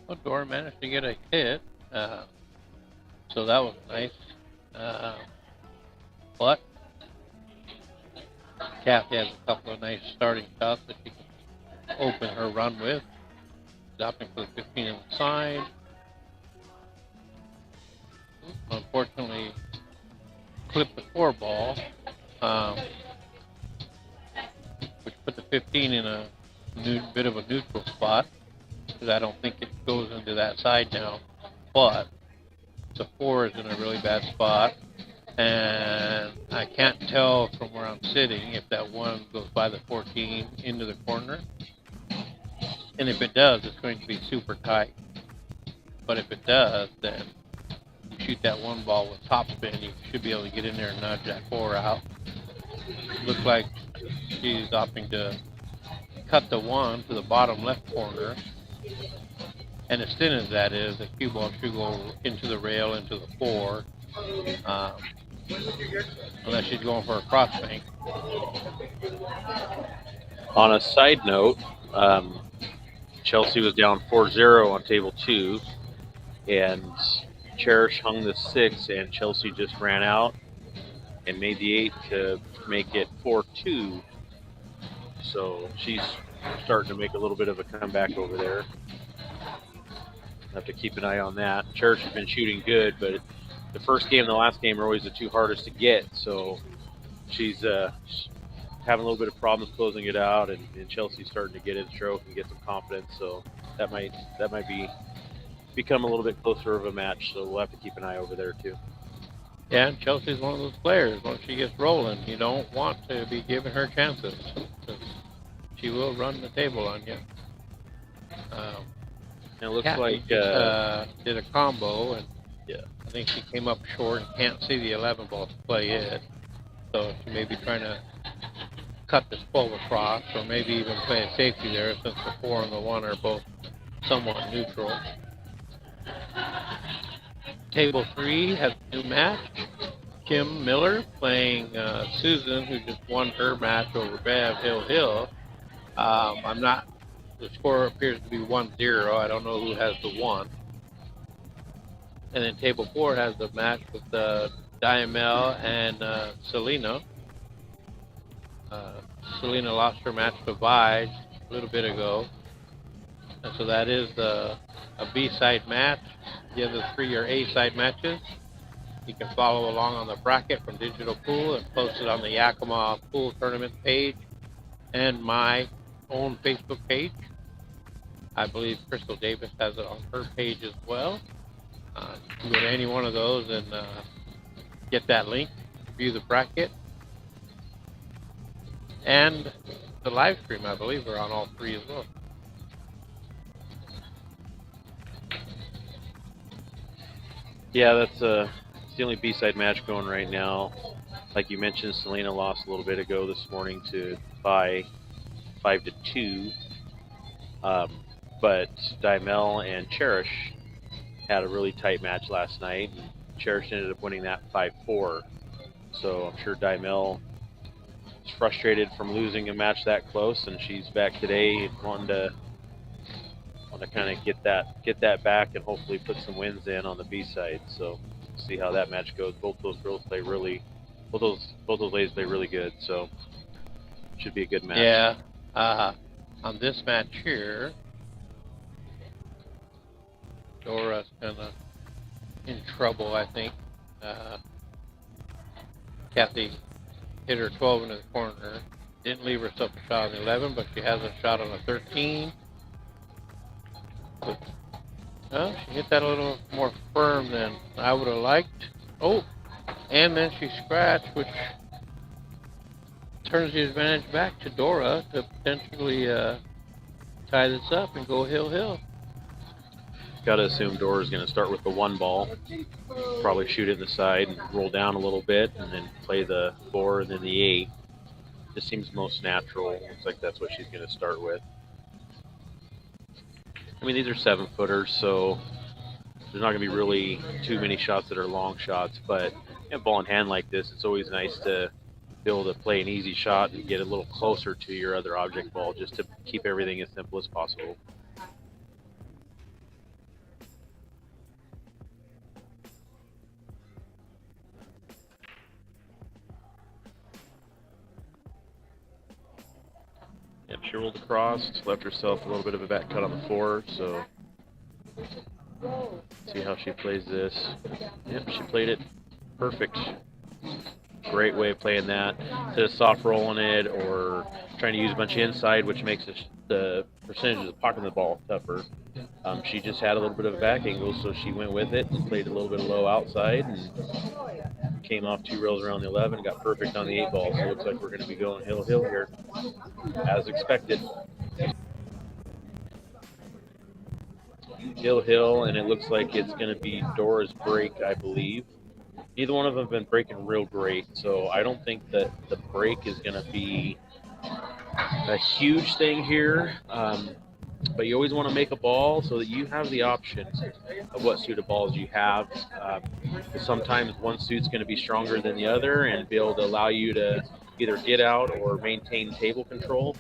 Well, Dora managed to get a hit, so that was nice. But Kathy has a couple of nice starting shots that she can open her run with. Stopping for the 15 inside. Unfortunately, clipped the 4 ball, which put the 15 in a bit of a neutral spot, because I don't think it goes into that side now. But the 4 is in a really bad spot, and I can't tell from where I'm sitting if that 1 goes by the 14 into the corner. And if it does, it's going to be super tight. But if it does, then you shoot that 1 ball with topspin, you should be able to get in there and nudge that 4 out. Looks like she's opting to cut the 1 to the bottom left corner. And as thin as that is, the cue ball should go into the rail, into the 4, unless she's going for a cross bank.
On a side note, Chelsea was down 4-0 on table 2, and Cherish hung the 6, and Chelsea just ran out and made the 8 to make it 4-2. So she's starting to make a little bit of a comeback over there. Have to keep an eye on that. Cherish has been shooting good, but the first game and the last game are always the two hardest to get. So she's having a little bit of problems closing it out, and Chelsea's starting to get in stroke and get some confidence. So that might become a little bit closer of a match. So we'll have to keep an eye over there too.
Yeah, and Chelsea's one of those players. Once she gets rolling, you don't want to be giving her chances, because she will run the table on you.
And it looks
Kathy
like
did a combo, and
yeah,
I think she came up short and can't see the 11 ball to play it. So she may be trying to cut this 12 across, or maybe even play a safety there, since the 4 and the 1 are both somewhat neutral. Table 3 has a new match. Kim Miller playing Susan, who just won her match over Bev Hill. The score appears to be 1-0. I don't know who has the 1. And then table 4 has the match with Diamel and Selena. Selena lost her match to Vi a little bit ago. And so that is a B-side match. The other 3 are A-side matches. You can follow along on the bracket from Digital Pool and post it on the Yakima Pool Tournament page and my own Facebook page. I believe Crystal Davis has it on her page as well. You can go to any one of those and get that link, view the bracket, and the live stream. I believe are on all 3 as well.
Yeah, that's the only B-side match going right now. Like you mentioned, Selena lost a little bit ago this morning to Vi 5-2. But Diamel and Cherish had a really tight match last night, and Cherish ended up winning that 5-4. So I'm sure Diamel is frustrated from losing a match that close, and she's back today and wanting to kind of get that back and hopefully put some wins in on the B side. So we'll see how that match goes. Both those ladies play really good. So should be a good match.
Yeah. On this match here, Dora's in trouble, I think. Kathy hit her 12 into the corner. Didn't leave herself a shot on the 11, but she has a shot on the 13. But, she hit that a little more firm than I would have liked. Oh, and then she scratched, which turns the advantage back to Dora to potentially tie this up and go hill.
Got to assume Dora's going to start with the 1 ball, probably shoot it in the side and roll down a little bit, and then play the 4 and then the 8. Just seems most natural. Looks like that's what she's going to start with. I mean, these are 7-footers, so there's not going to be really too many shots that are long shots, but in a ball in hand like this, it's always nice to be able to play an easy shot and get a little closer to your other object ball, just to keep everything as simple as possible. Yep, she rolled across, left herself a little bit of a back cut on the 4, so see how she plays this. Yep, she played it perfect. Great way of playing that. Instead of soft rolling it or trying to use a bunch of inside, which makes the percentage of pocketing the ball tougher. She just had a little bit of a back angle, so she went with it and played a little bit of low outside and came off 2 rails around the 11, got perfect on the 8 ball. So it looks like we're going to be going hill here, as expected. Hill, and it looks like it's going to be Dora's break, I believe. Neither one of them have been breaking real great, so I don't think that the break is going to be a huge thing here. But you always want to make a ball so that you have the option of what suit of balls you have. Sometimes one suit's going to be stronger than the other and be able to allow you to either get out or maintain table control.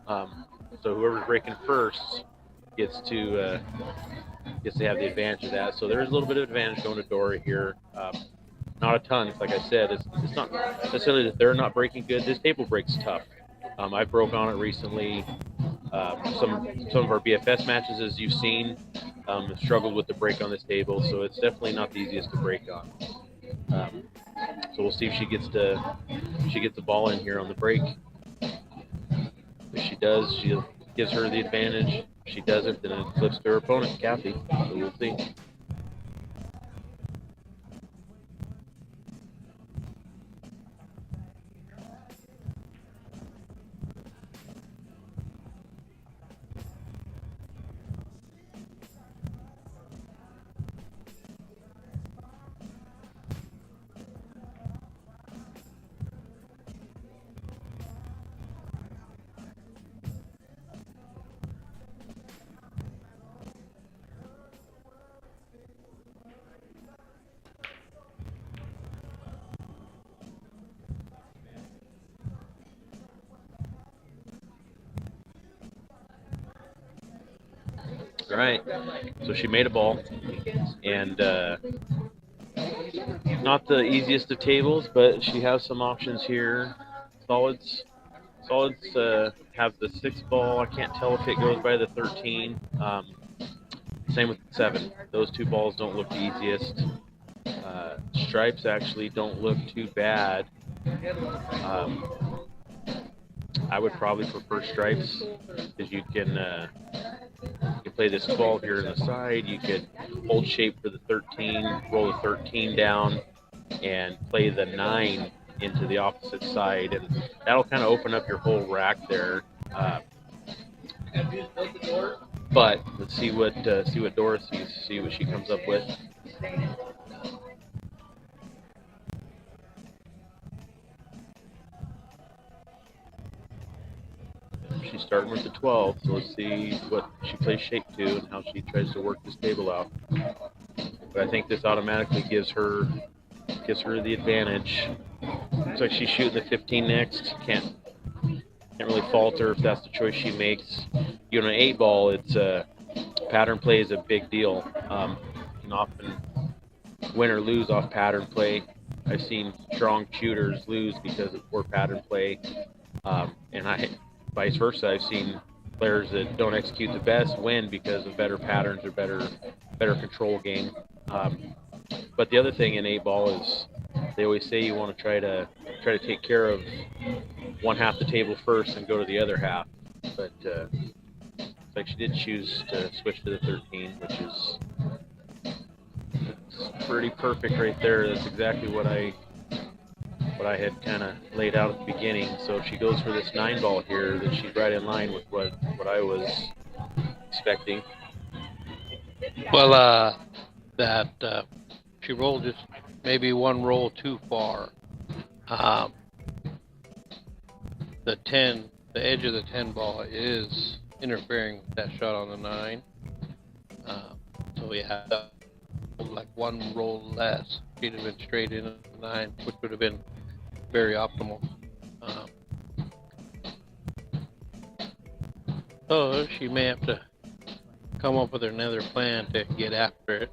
So whoever's breaking first gets to have the advantage of that. So there's a little bit of advantage going to Dora here. Not a ton, like I said. It's not necessarily that they're not breaking good. This table breaks tough. I broke on it recently. Some of our BFS matches, as you've seen, have struggled with the break on this table, so it's definitely not the easiest to break on. So we'll see if she gets the ball in here on the break. If she does, she gives her the advantage. If she doesn't, then it flips to her opponent, Kathy. So we'll see. All right, so she made a ball, and not the easiest of tables, but she has some options here. Solids have the 6 ball. I can't tell if it goes by the 13. Same with the 7. Those 2 balls don't look the easiest. Stripes actually don't look too bad. I would probably prefer stripes because you can play this 12 here on the side. You could hold shape for the 13, roll the 13 down, and play the 9 into the opposite side, and that'll kind of open up your whole rack there. But let's see what Dora sees, see what she comes up with. She's starting with the 12, so let's see what she plays shape to and how she tries to work this table out. But I think this automatically gives her the advantage. Looks like she's shooting the 15 next. Can't really fault her if that's the choice she makes. You know, an 8 ball, it's pattern play is a big deal. You can often win or lose off pattern play. I've seen strong shooters lose because of poor pattern play, and vice versa. I've seen players that don't execute the best win because of better patterns or better control game. But the other thing in 8 ball is they always say you want to try to take care of one half the table first and go to the other half. But it's like she did choose to switch to the 13, which is pretty perfect right there. That's exactly what I had kind of laid out at the beginning. So if she goes for this 9 ball here, then she's right in line with what I was expecting.
Well, she rolled just maybe one roll too far. The edge of the 10 ball is interfering with that shot on the 9. So we have like one roll less. She'd have been straight in at the 9, which would have been very optimal. So she may have to come up with another plan to get after it.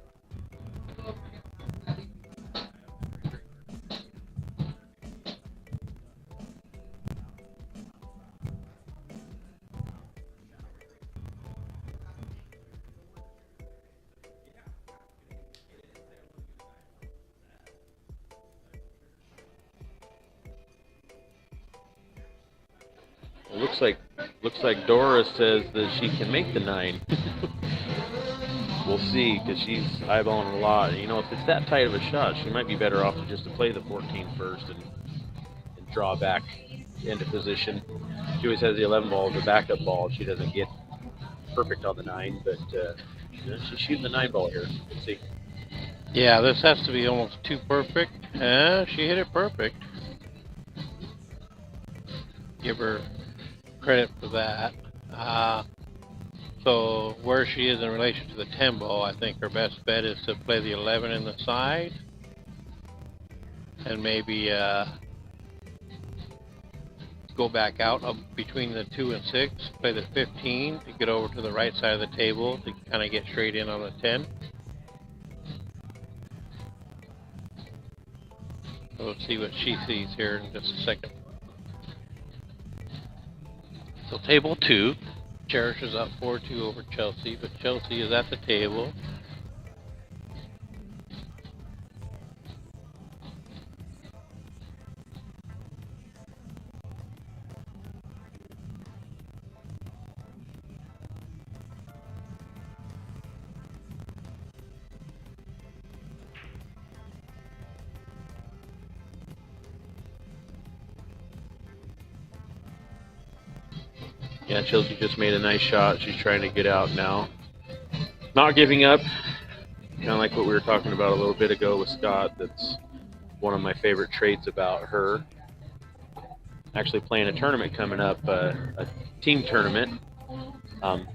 Looks like Dora says that she can make the 9. We'll see, because she's eyeballing a lot. You know, if it's that tight of a shot, she might be better off just to play the 14 first and draw back into position. She always has the 11 ball as a backup ball. She doesn't get perfect on the 9, but she's shooting the 9 ball here. Let's see.
Yeah, this has to be almost too perfect. She hit it perfect. Give her credit for that. So where she is in relation to the 10 ball, I think her best bet is to play the 11 in the side, and maybe go back out of between the 2 and 6, play the 15 to get over to the right side of the table to kind of get straight in on the 10. We'll see what she sees here in just a second. So table 2, Cherish is up 4-2 over Chelsea, but Chelsea is at the table.
Yeah, Chelsea just made a nice shot. She's trying to get out now. Not giving up. Kind of like what we were talking about a little bit ago with Scott. That's one of my favorite traits about her. Actually playing a tournament coming up, a team tournament.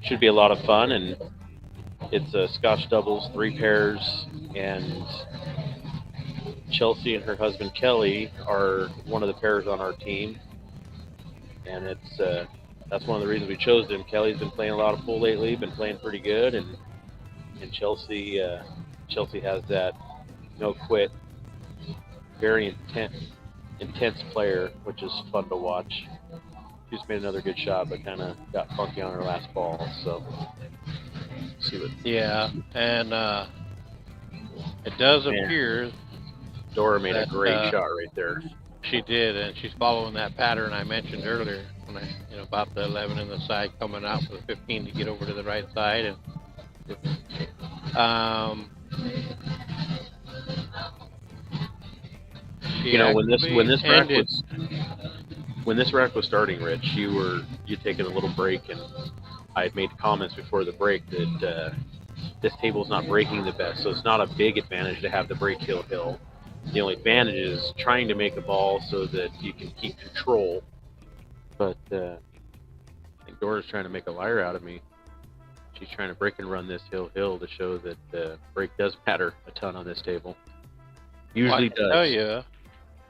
Should be a lot of fun, and it's a Scotch doubles, 3 pairs, and Chelsea and her husband Kelly are one of the pairs on our team. And it's that's one of the reasons we chose them. Kelly's been playing a lot of pool lately, been playing pretty good, and Chelsea has that no quit, very intense player, which is fun to watch. She's made another good shot, but kind of got funky on her last ball. So see what.
Yeah, and it does appear
Dora made a great
that,
shot right there.
She did, and she's following that pattern I mentioned earlier when about the 11 in the side coming out for the 15 to get over to the right side, and
when this rack was starting, Rich, you taking a little break, and I had made comments before the break that this table's not breaking the best, so it's not a big advantage to have the break hill. The only advantage is trying to make a ball so that you can keep control. But I think Dora's trying to make a liar out of me. She's trying to break and run this hill to show that break does matter a ton on this table. Usually does.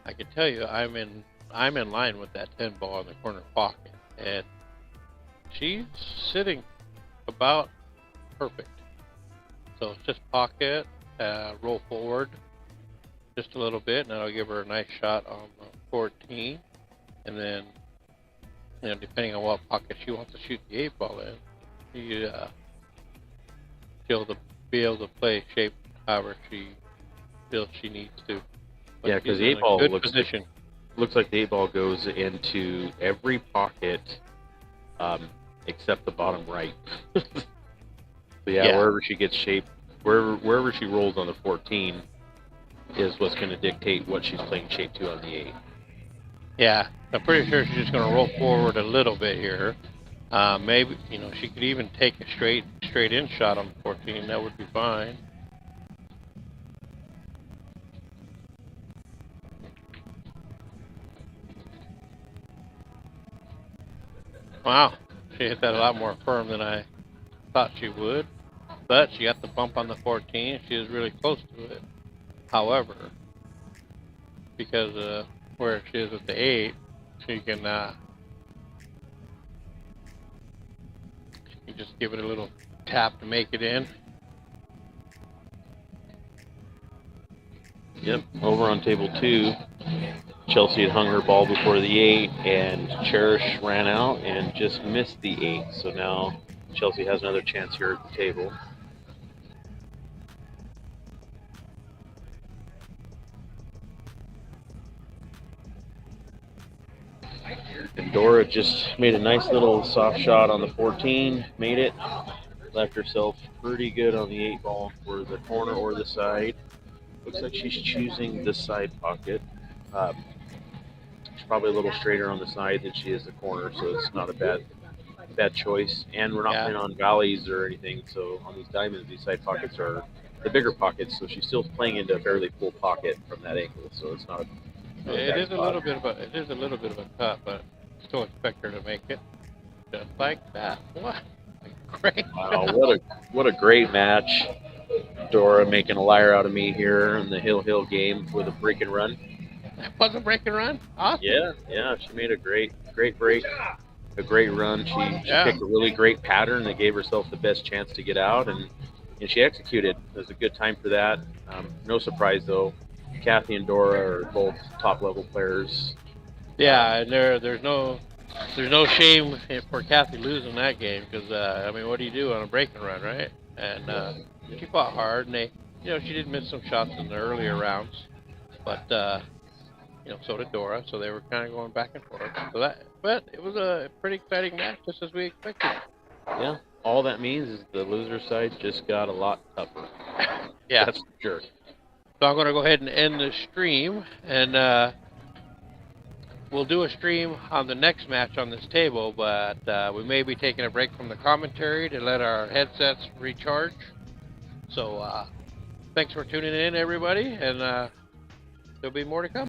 I can tell you, I'm in line with that 10 ball in the corner pocket, and she's sitting about perfect. So just pocket, roll forward just a little bit, and that'll give her a nice shot on the 14. And then, depending on what pocket she wants to shoot the 8 ball in, she'll be able to play shape however she feels she needs to. But
yeah, because the 8 ball
looks
like the 8 ball goes into every pocket except the bottom right. So wherever she gets shaped, wherever she rolls on the 14 is what's going to dictate what she's playing shape to on the 8.
Yeah, I'm pretty sure she's just going to roll forward a little bit here. Maybe, she could even take a straight in shot on the 14. That would be fine. Wow, she hit that a lot more firm than I thought she would. But she got the bump on the 14. She was really close to it. However, because of where she is with the 8, she can you just give it a little tap to make it in.
Yep, over on table 2, Chelsea had hung her ball before the 8, and Cherish ran out and just missed the 8. So now Chelsea has another chance here at the table. And Dora just made a nice little soft shot on the 14, made it, left herself pretty good on the 8 ball for the corner or the side. Looks like she's choosing the side pocket. She's probably a little straighter on the side than she is the corner, so it's not a bad choice. And we're not playing on valleys or anything, so on these diamonds, these side pockets are the bigger pockets, so she's still playing into a fairly full pocket from that angle, so it's not a
it is a little bit of a cut, but still expect her to make it just like that. What a great!
Wow, what a great match. Dora making a liar out of me here in the hill game with a break and run.
That was a break and run. Awesome.
Yeah, she made a great great break, a great run. She
Yeah.
picked a really great pattern that gave herself the best chance to get out, and she executed. It was a good time for that. No surprise though, Kathy and Dora are both top level players.
Yeah, and there's no shame for Kathy losing that game because I mean, what do you do on a break and run, right? And she fought hard, and she did miss some shots in the earlier rounds, but so did Dora, so they were kind of going back and forth. But it was a pretty exciting match, just as we expected.
Yeah, all that means is the loser side just got a lot tougher.
Yeah,
that's for sure.
So I'm going to go ahead and end the stream, and we'll do a stream on the next match on this table, but we may be taking a break from the commentary to let our headsets recharge. So thanks for tuning in, everybody, and there'll be more to come.